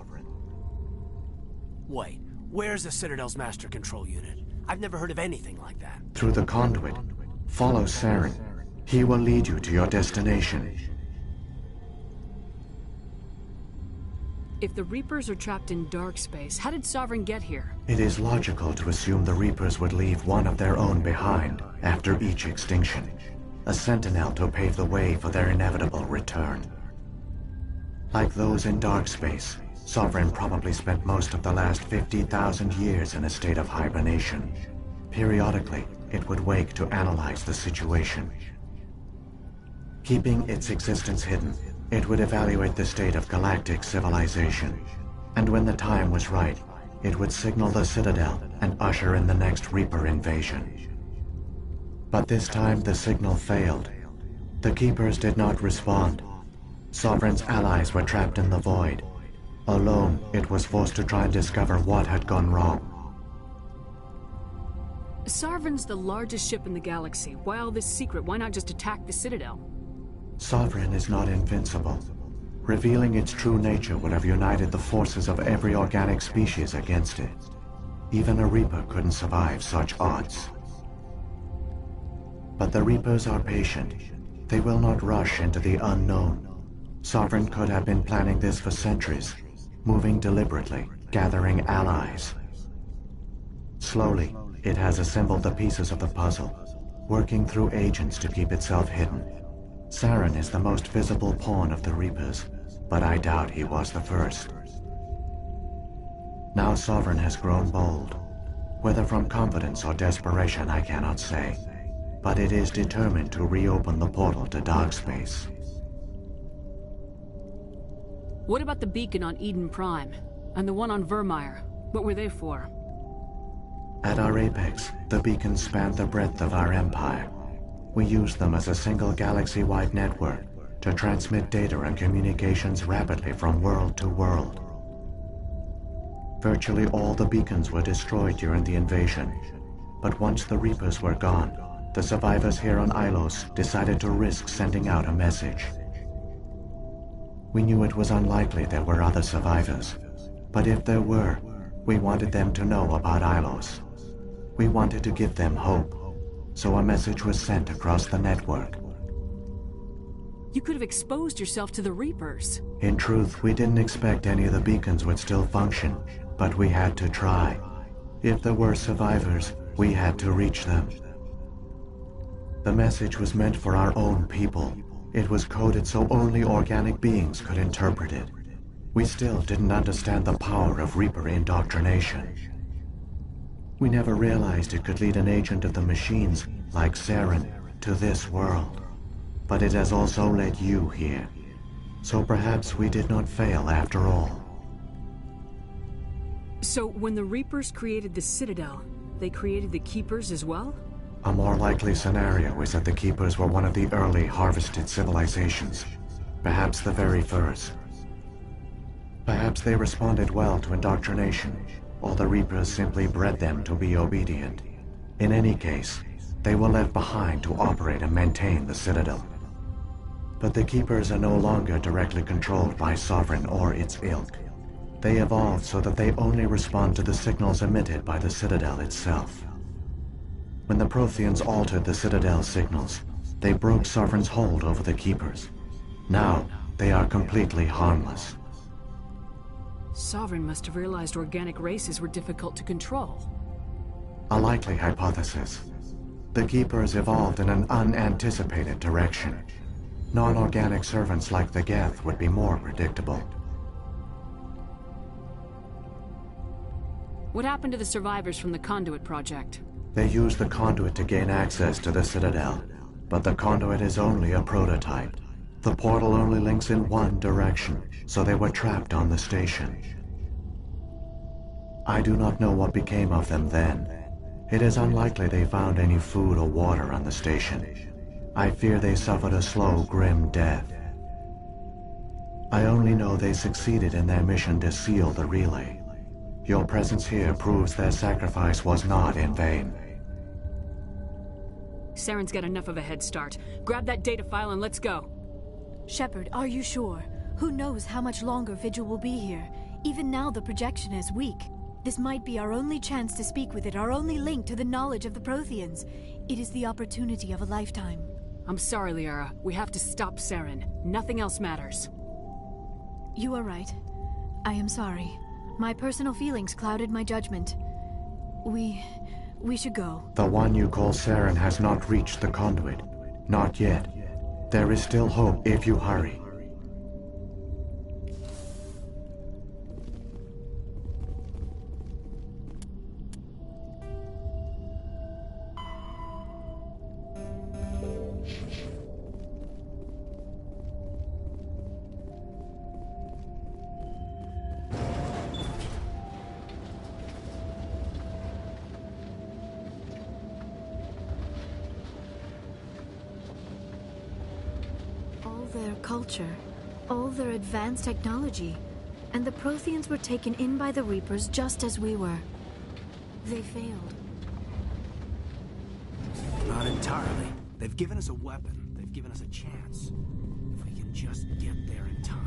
Wait, where's the Citadel's master control unit? I've never heard of anything like that. Through the conduit. Follow Saren. He will lead you to your destination. If the Reapers are trapped in dark space, how did Sovereign get here? It is logical to assume the Reapers would leave one of their own behind after each extinction. A sentinel to pave the way for their inevitable return. Like those in dark space, Sovereign probably spent most of the last 50,000 years in a state of hibernation. Periodically, it would wake to analyze the situation. Keeping its existence hidden, it would evaluate the state of galactic civilization. And when the time was right, it would signal the Citadel and usher in the next Reaper invasion. But this time the signal failed. The Keepers did not respond. Sovereign's allies were trapped in the void. Alone, it was forced to try and discover what had gone wrong. Sovereign's the largest ship in the galaxy. Why all this secret? Why not just attack the Citadel? Sovereign is not invincible. Revealing its true nature would have united the forces of every organic species against it. Even a Reaper couldn't survive such odds. But the Reapers are patient. They will not rush into the unknown. Sovereign could have been planning this for centuries, moving deliberately, gathering allies. Slowly, it has assembled the pieces of the puzzle, working through agents to keep itself hidden. Saren is the most visible pawn of the Reapers, but I doubt he was the first. Now Sovereign has grown bold. Whether from confidence or desperation, I cannot say. But it is determined to reopen the portal to dark space. What about the beacon on Eden Prime? And the one on Vermeer? What were they for? At our apex, the beacons spanned the breadth of our empire. We used them as a single galaxy-wide network to transmit data and communications rapidly from world to world. Virtually all the beacons were destroyed during the invasion, but once the Reapers were gone, the survivors here on Ilos decided to risk sending out a message. We knew it was unlikely there were other survivors, but if there were, we wanted them to know about Ilos. We wanted to give them hope, so a message was sent across the network. You could have exposed yourself to the Reapers. In truth, we didn't expect any of the beacons would still function, but we had to try. If there were survivors, we had to reach them. The message was meant for our own people. It was coded so only organic beings could interpret it. We still didn't understand the power of Reaper indoctrination. We never realized it could lead an agent of the machines, like Saren, to this world. But it has also led you here. So perhaps we did not fail after all. So when the Reapers created the Citadel, they created the Keepers as well? A more likely scenario is that the Keepers were one of the early harvested civilizations. Perhaps the very first. Perhaps they responded well to indoctrination, or the Reapers simply bred them to be obedient. In any case, they were left behind to operate and maintain the Citadel. But the Keepers are no longer directly controlled by Sovereign or its ilk. They evolved so that they only respond to the signals emitted by the Citadel itself. When the Protheans altered the Citadel's signals, they broke Sovereign's hold over the Keepers. Now, they are completely harmless. Sovereign must have realized organic races were difficult to control. A likely hypothesis. The Keepers evolved in an unanticipated direction. Non-organic servants like the Geth would be more predictable. What happened to the survivors from the Conduit project? They used the Conduit to gain access to the Citadel, but the Conduit is only a prototype. The portal only links in one direction, so they were trapped on the station. I do not know what became of them then. It is unlikely they found any food or water on the station. I fear they suffered a slow, grim death. I only know they succeeded in their mission to seal the relay. Your presence here proves their sacrifice was not in vain. Saren's got enough of a head start. Grab that data file and let's go. Shepard, are you sure? Who knows how much longer Vigil will be here? Even now the projection is weak. This might be our only chance to speak with it, our only link to the knowledge of the Protheans. It is the opportunity of a lifetime. I'm sorry, Liara. We have to stop Saren. Nothing else matters. You are right. I am sorry. My personal feelings clouded my judgment. We should go. The one you call Saren has not reached the Conduit. Not yet. There is still hope if you hurry. Their culture, all their advanced technology, and the Protheans were taken in by the Reapers just as we were. They failed. Not entirely. They've given us a weapon. They've given us a chance. If we can just get there in time.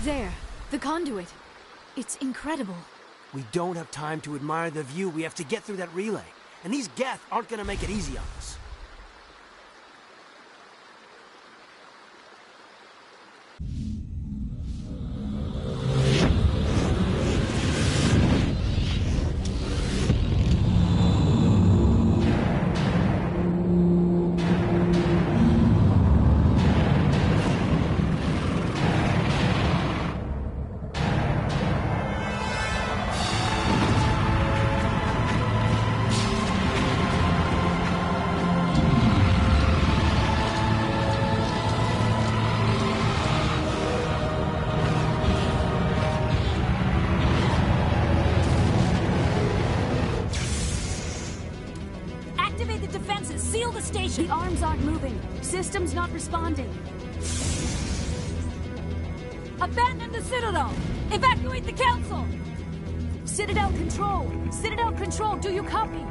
There, the conduit. It's incredible. We don't have time to admire the view. We have to get through that relay. And these Geth aren't gonna make it easy on us. The arms aren't moving. Systems not responding. Abandon the Citadel! Evacuate the Council! Citadel Control! Citadel Control, do you copy?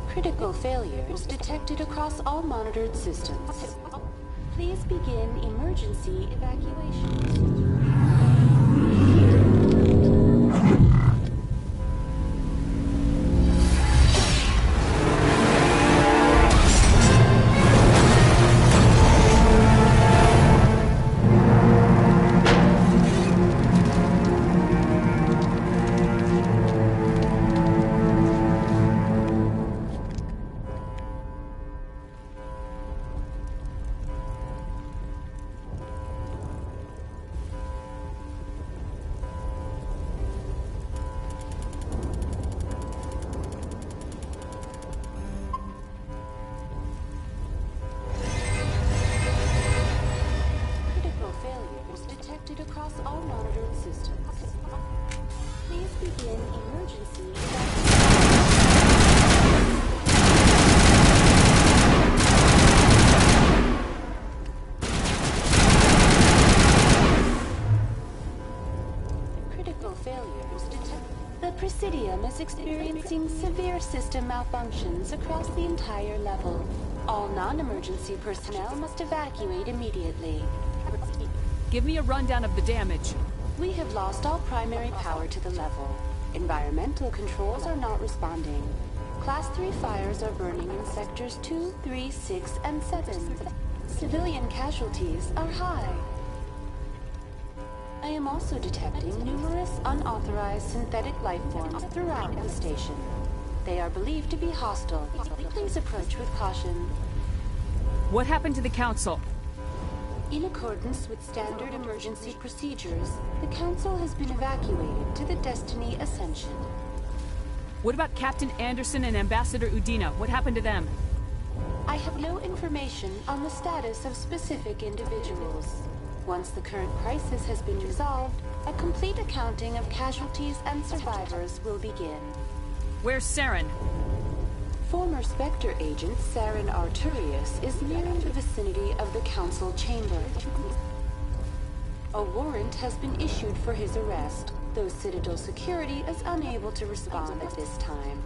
Critical failures detected across all monitored systems. Please begin emergency evacuation. Across all monitored systems. Please begin emergency Critical failures detected. The Presidium is experiencing severe system malfunctions across the entire level. All non-emergency personnel must evacuate immediately. Give me a rundown of the damage. We have lost all primary power to the level. Environmental controls are not responding. Class 3 fires are burning in sectors 2, 3, 6, and 7. Civilian casualties are high. I am also detecting numerous unauthorized synthetic life forms throughout the station. They are believed to be hostile. Please approach with caution. What happened to the Council? In accordance with standard emergency procedures, the Council has been evacuated to the Destiny Ascension. What about Captain Anderson and Ambassador Udina? What happened to them? I have no information on the status of specific individuals. Once the current crisis has been resolved, a complete accounting of casualties and survivors will begin. Where's Saren? Former Spectre agent Saren Arturius is nearing the vicinity of the Council chamber. A warrant has been issued for his arrest, though Citadel security is unable to respond at this time.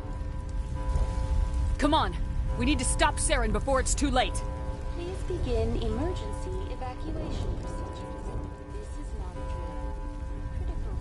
Come on! We need to stop Saren before it's too late! Please begin emergency evacuation procedures. This is not a drill. Critical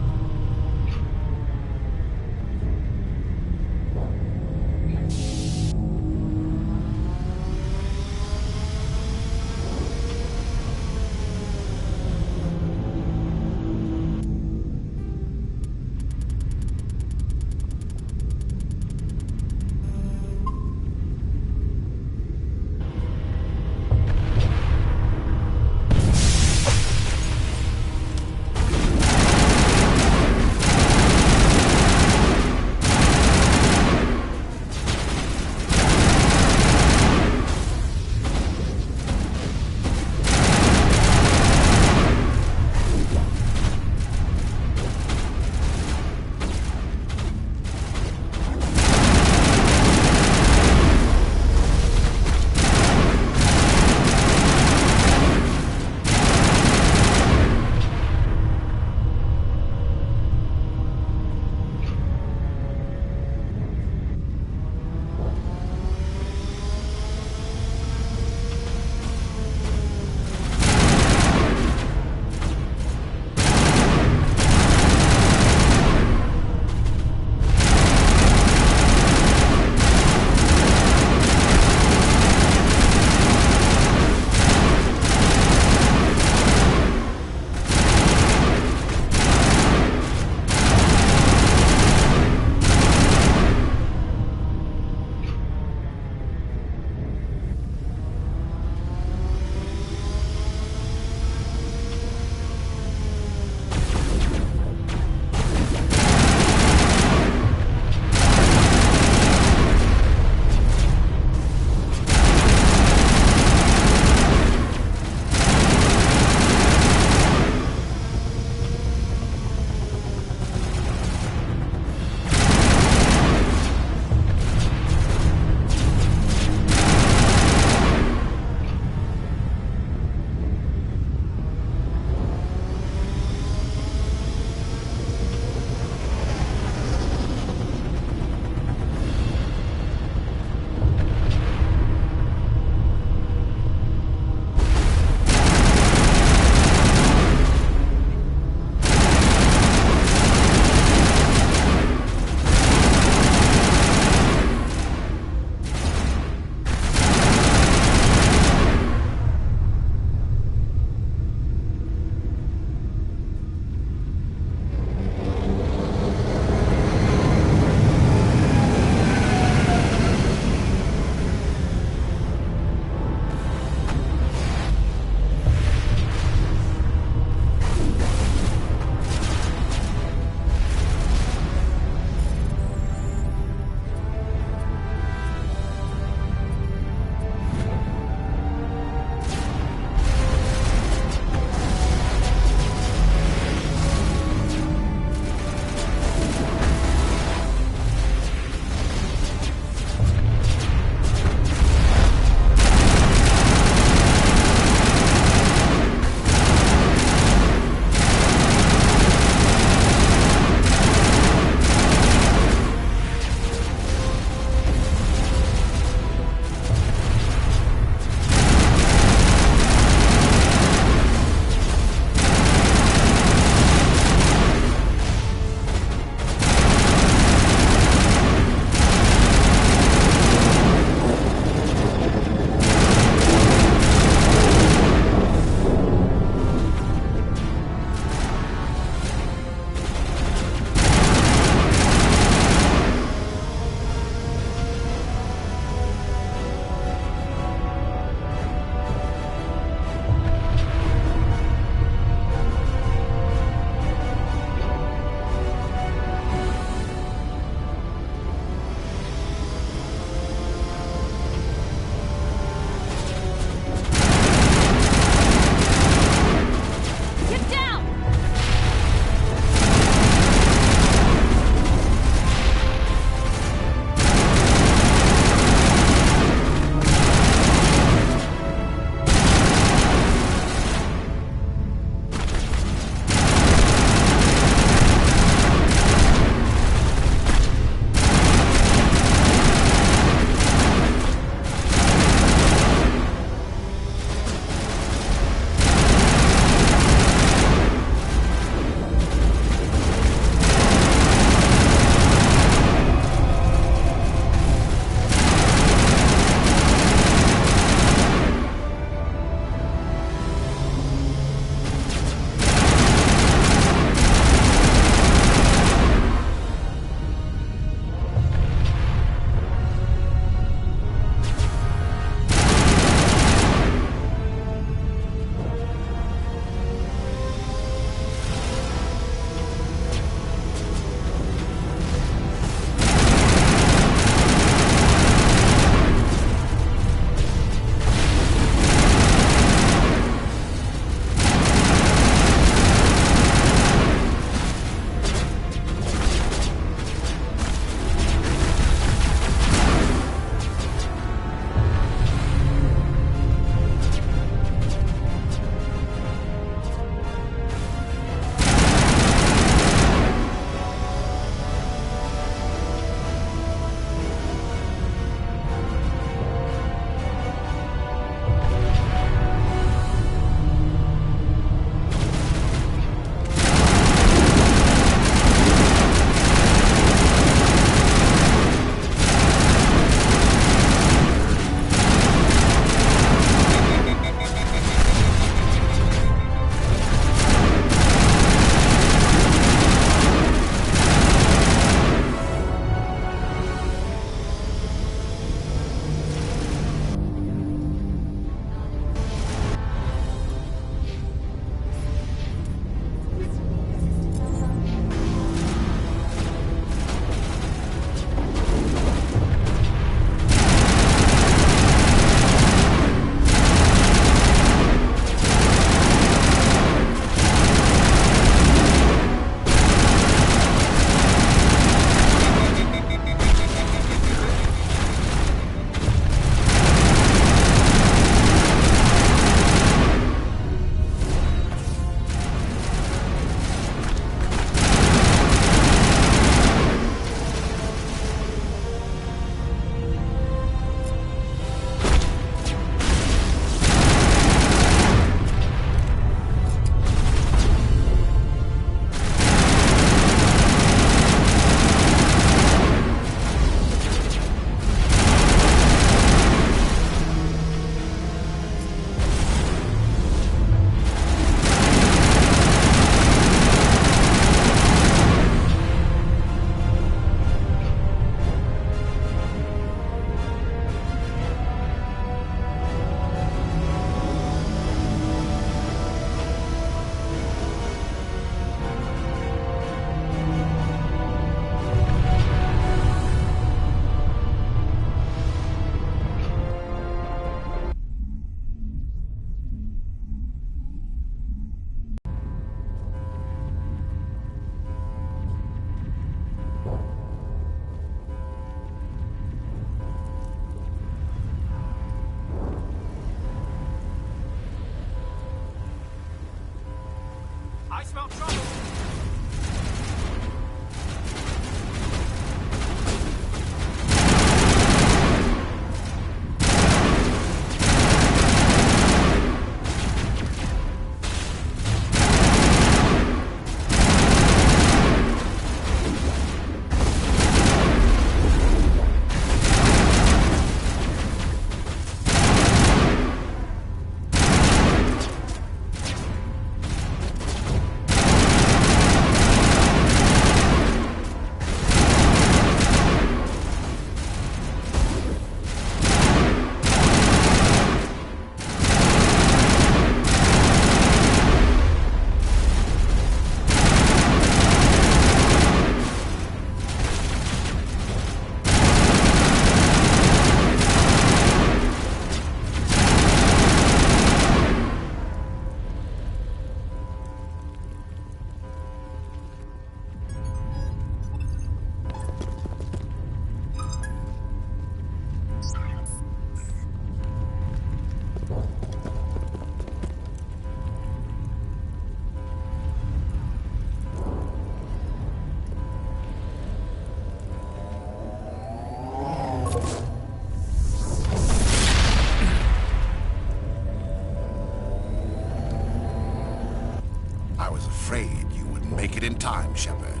it in time, Shepard.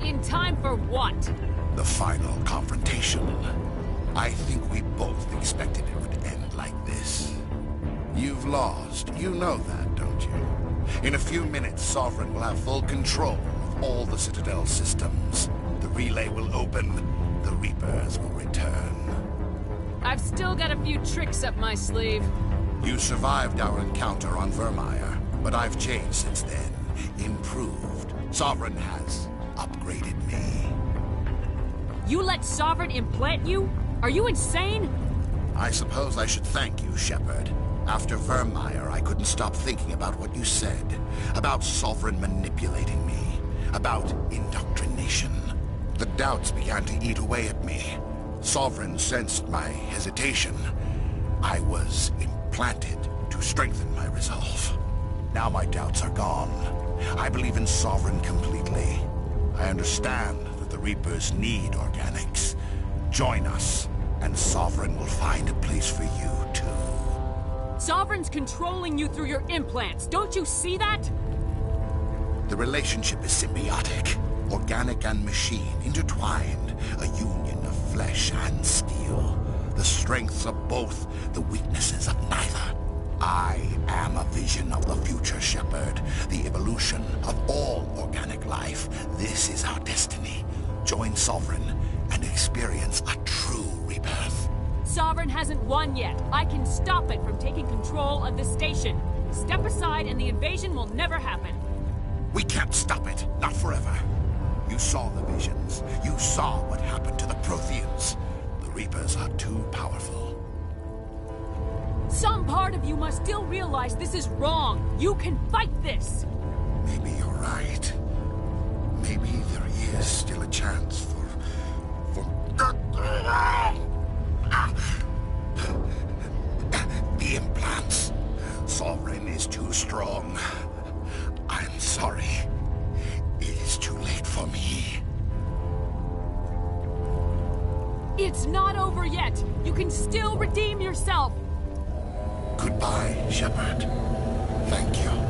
In time for what? The final confrontation. I think we both expected it would end like this. You've lost. You know that, don't you? In a few minutes, Sovereign will have full control of all the Citadel systems. The relay will open. The Reapers will return. I've still got a few tricks up my sleeve. You survived our encounter on Vermeer, but I've changed since then. Improved. Sovereign has upgraded me. You let Sovereign implant you? Are you insane? I suppose I should thank you, Shepard. After Vermeer, I couldn't stop thinking about what you said. About Sovereign manipulating me. About indoctrination. The doubts began to eat away at me. Sovereign sensed my hesitation. I was implanted to strengthen my resolve. Now my doubts are gone. I believe in Sovereign completely. I understand that the Reapers need organics. Join us, and Sovereign will find a place for you, too. Sovereign's controlling you through your implants. Don't you see that? The relationship is symbiotic. Organic and machine intertwined. A union of flesh and steel. The strengths of both, the weaknesses of neither. I am a vision of the future, Shepard. The evolution of all organic life. This is our destiny. Join Sovereign and experience a true rebirth. Sovereign hasn't won yet. I can stop it from taking control of the station. Step aside and the invasion will never happen. We can't stop it. Not forever. You saw the visions. You saw what happened to the Protheans. The Reapers are too powerful. Some part of you must still realize this is wrong. You can fight this. Maybe you're right. Maybe there is still a chance for the implants. Sovereign is too strong. I'm sorry. It is too late for me. It's not over yet. You can still redeem yourself. Goodbye, Shepard. Thank you.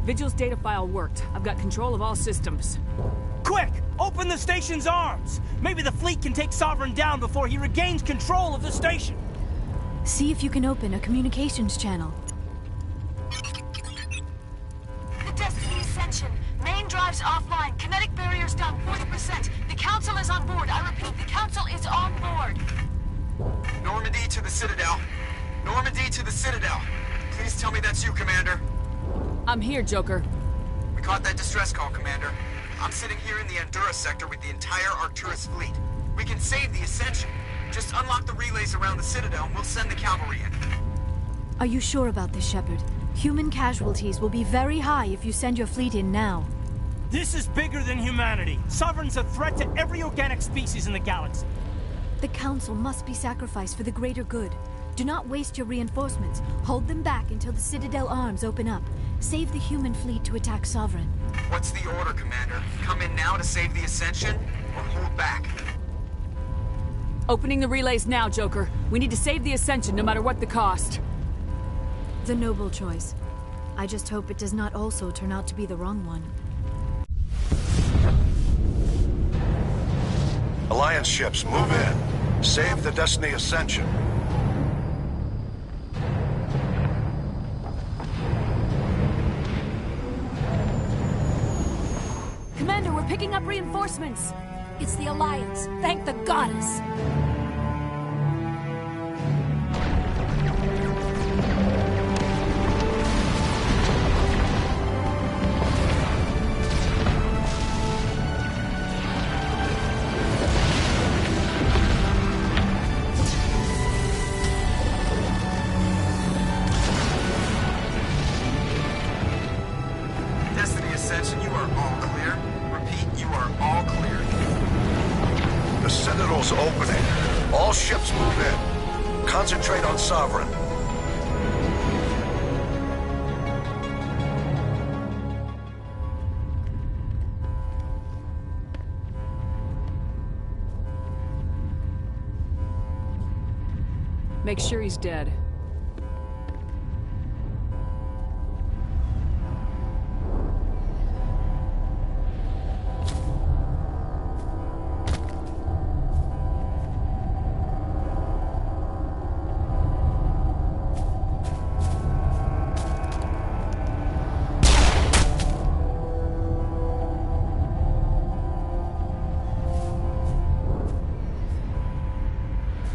Vigil's data file worked. I've got control of all systems. Quick! Open the station's arms! Maybe the fleet can take Sovereign down before he regains control of the station! See if you can open a communications channel. The Destiny Ascension. Main drives offline. Kinetic barriers down 40%. The Council is on board. I repeat, the Council is on board. Normandy to the Citadel. Normandy to the Citadel. Please tell me that's you, Commander. I'm here, Joker. We caught that distress call, Commander. I'm sitting here in the Andurra sector with the entire Arcturus fleet. We can save the Ascension. Just unlock the relays around the Citadel and we'll send the cavalry in. Are you sure about this, Shepard? Human casualties will be very high if you send your fleet in now. This is bigger than humanity. Sovereign's a threat to every organic species in the galaxy. The Council must be sacrificed for the greater good. Do not waste your reinforcements. Hold them back until the Citadel arms open up. Save the human fleet to attack Sovereign. What's the order, Commander? Come in now to save the Ascension, or hold back? Opening the relays now, Joker. We need to save the Ascension no matter what the cost. The noble choice. I just hope it does not also turn out to be the wrong one. Alliance ships, move in. Save the Destiny Ascension. Commander, we're picking up reinforcements. It's the Alliance. Thank the goddess. Make sure he's dead.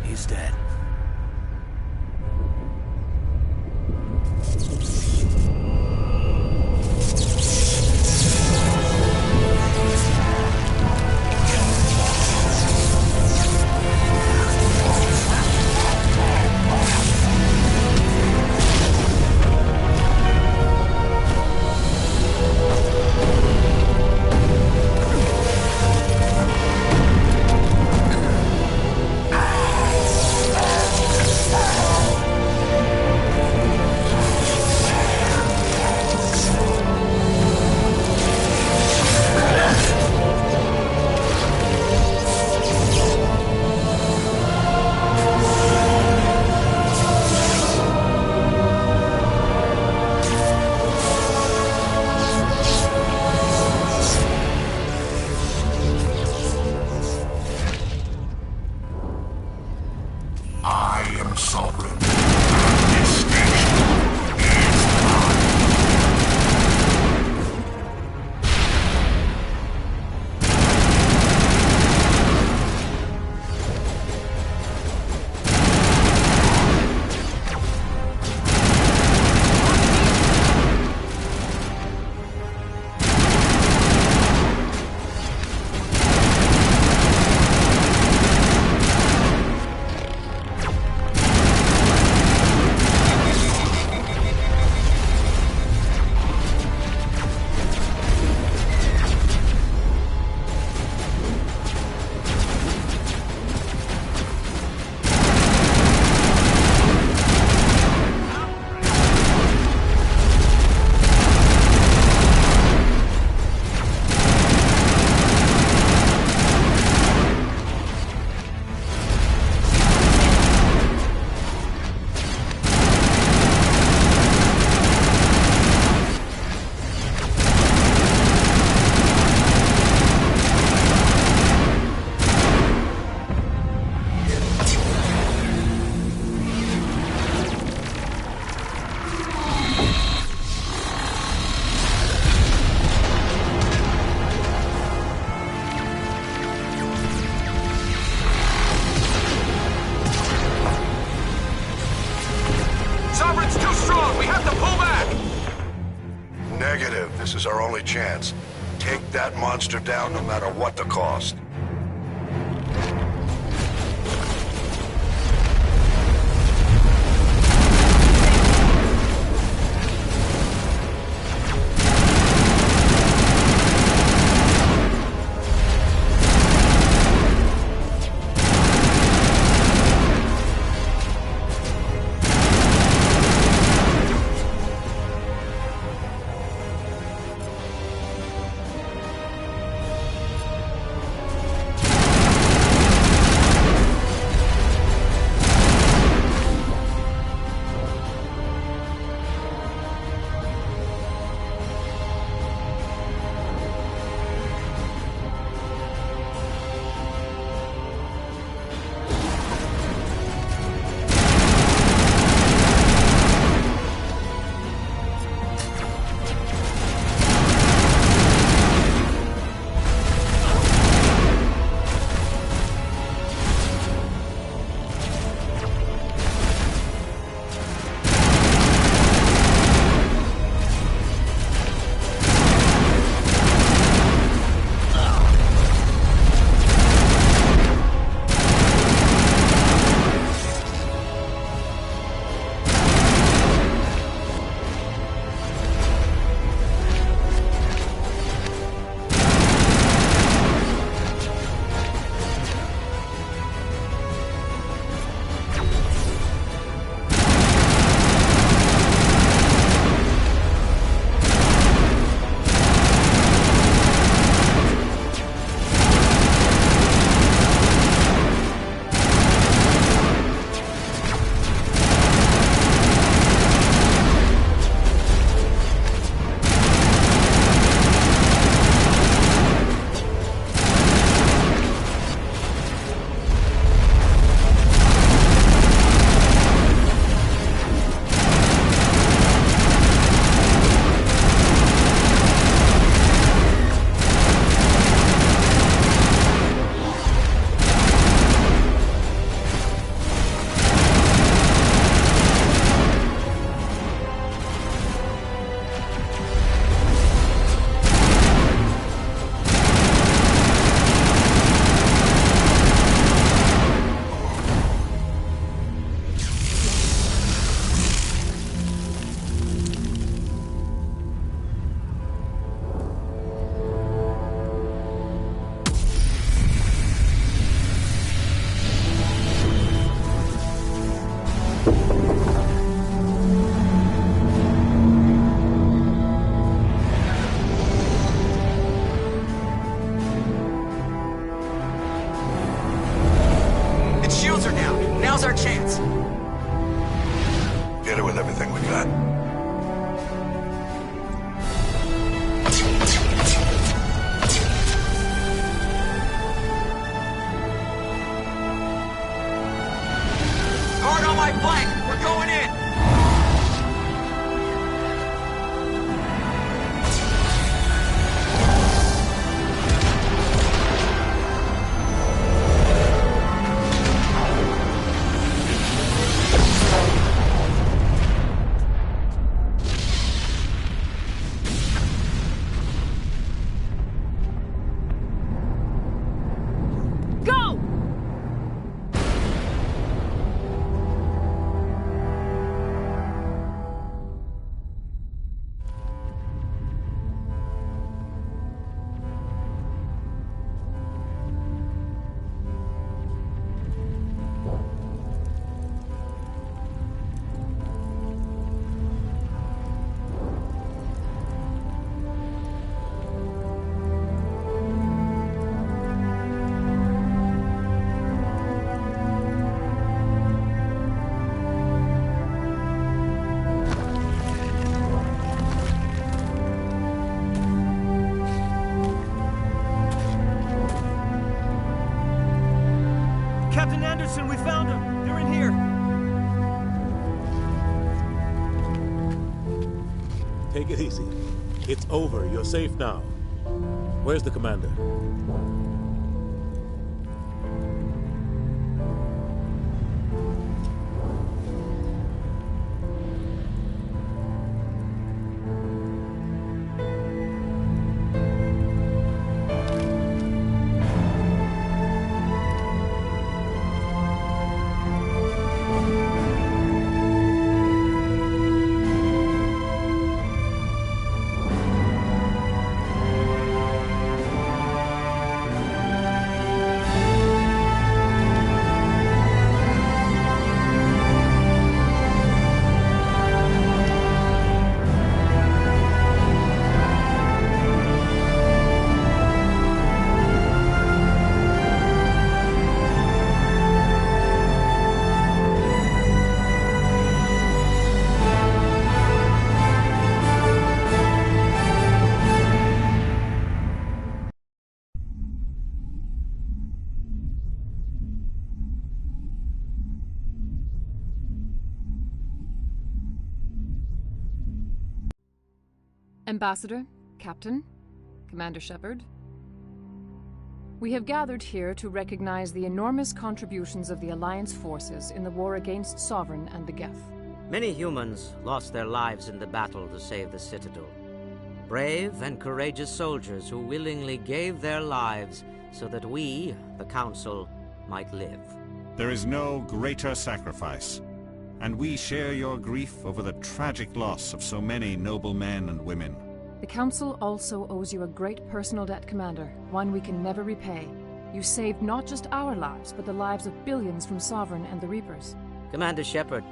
He's dead. I am sovereign. Sovereign's too strong! We have to pull back! Negative. This is our only chance. Take that monster down no matter what the cost. Guard on my flank! We're going in! Captain Anderson, we found them. They're in here. Take it easy. It's over. You're safe now. Where's the commander? Ambassador, Captain, Commander Shepard. We have gathered here to recognize the enormous contributions of the Alliance forces in the war against Sovereign and the Geth. Many humans lost their lives in the battle to save the Citadel. Brave and courageous soldiers who willingly gave their lives so that we, the Council, might live. There is no greater sacrifice, and we share your grief over the tragic loss of so many noble men and women. The Council also owes you a great personal debt, Commander, one we can never repay. You saved not just our lives, but the lives of billions from Sovereign and the Reapers. Commander Shepard,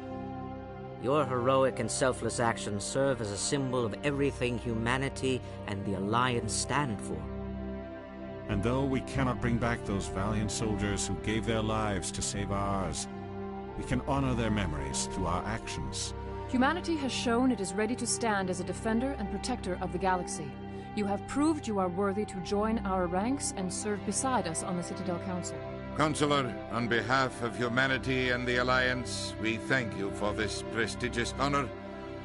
your heroic and selfless actions serve as a symbol of everything humanity and the Alliance stand for. And though we cannot bring back those valiant soldiers who gave their lives to save ours, we can honor their memories through our actions. Humanity has shown it is ready to stand as a defender and protector of the galaxy. You have proved you are worthy to join our ranks and serve beside us on the Citadel Council. Counselor, on behalf of humanity and the Alliance, we thank you for this prestigious honor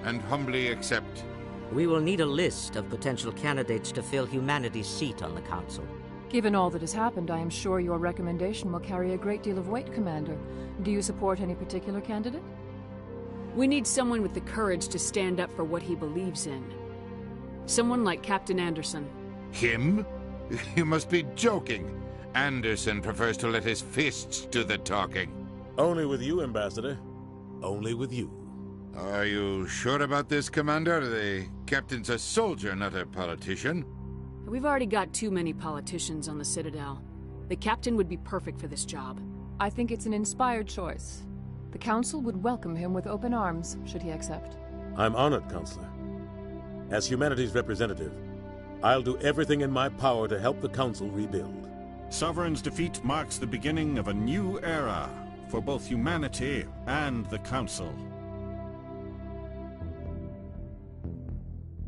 and humbly accept. We will need a list of potential candidates to fill humanity's seat on the Council. Given all that has happened, I am sure your recommendation will carry a great deal of weight, Commander. Do you support any particular candidate? We need someone with the courage to stand up for what he believes in. Someone like Captain Anderson. Him? You must be joking. Anderson prefers to let his fists do the talking. Only with you, Ambassador. Only with you. Are you sure about this, Commander? The captain's a soldier, not a politician. We've already got too many politicians on the Citadel. The captain would be perfect for this job. I think it's an inspired choice. The Council would welcome him with open arms, should he accept. I'm honored, Counselor. As humanity's representative, I'll do everything in my power to help the Council rebuild. Sovereign's defeat marks the beginning of a new era for both humanity and the Council.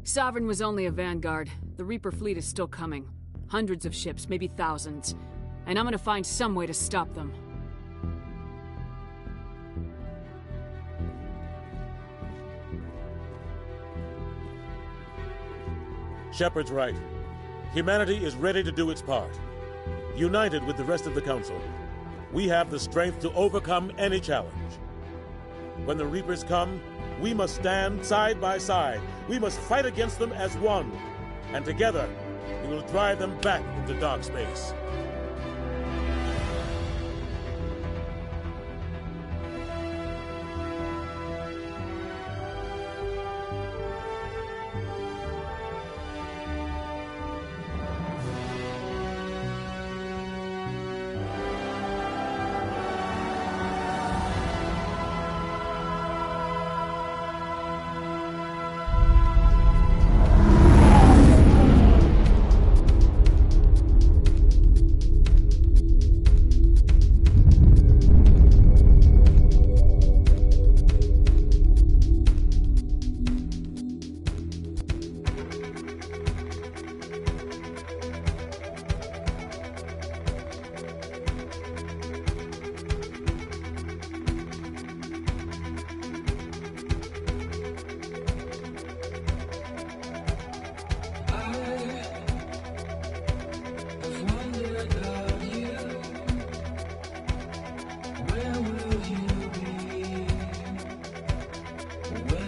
Sovereign was only a vanguard. The Reaper fleet is still coming. Hundreds of ships, maybe thousands. And I'm gonna find some way to stop them. Shepard's right. Humanity is ready to do its part. United with the rest of the Council, we have the strength to overcome any challenge. When the Reapers come, we must stand side by side. We must fight against them as one. And together, we will drive them back into dark space. Where will you be when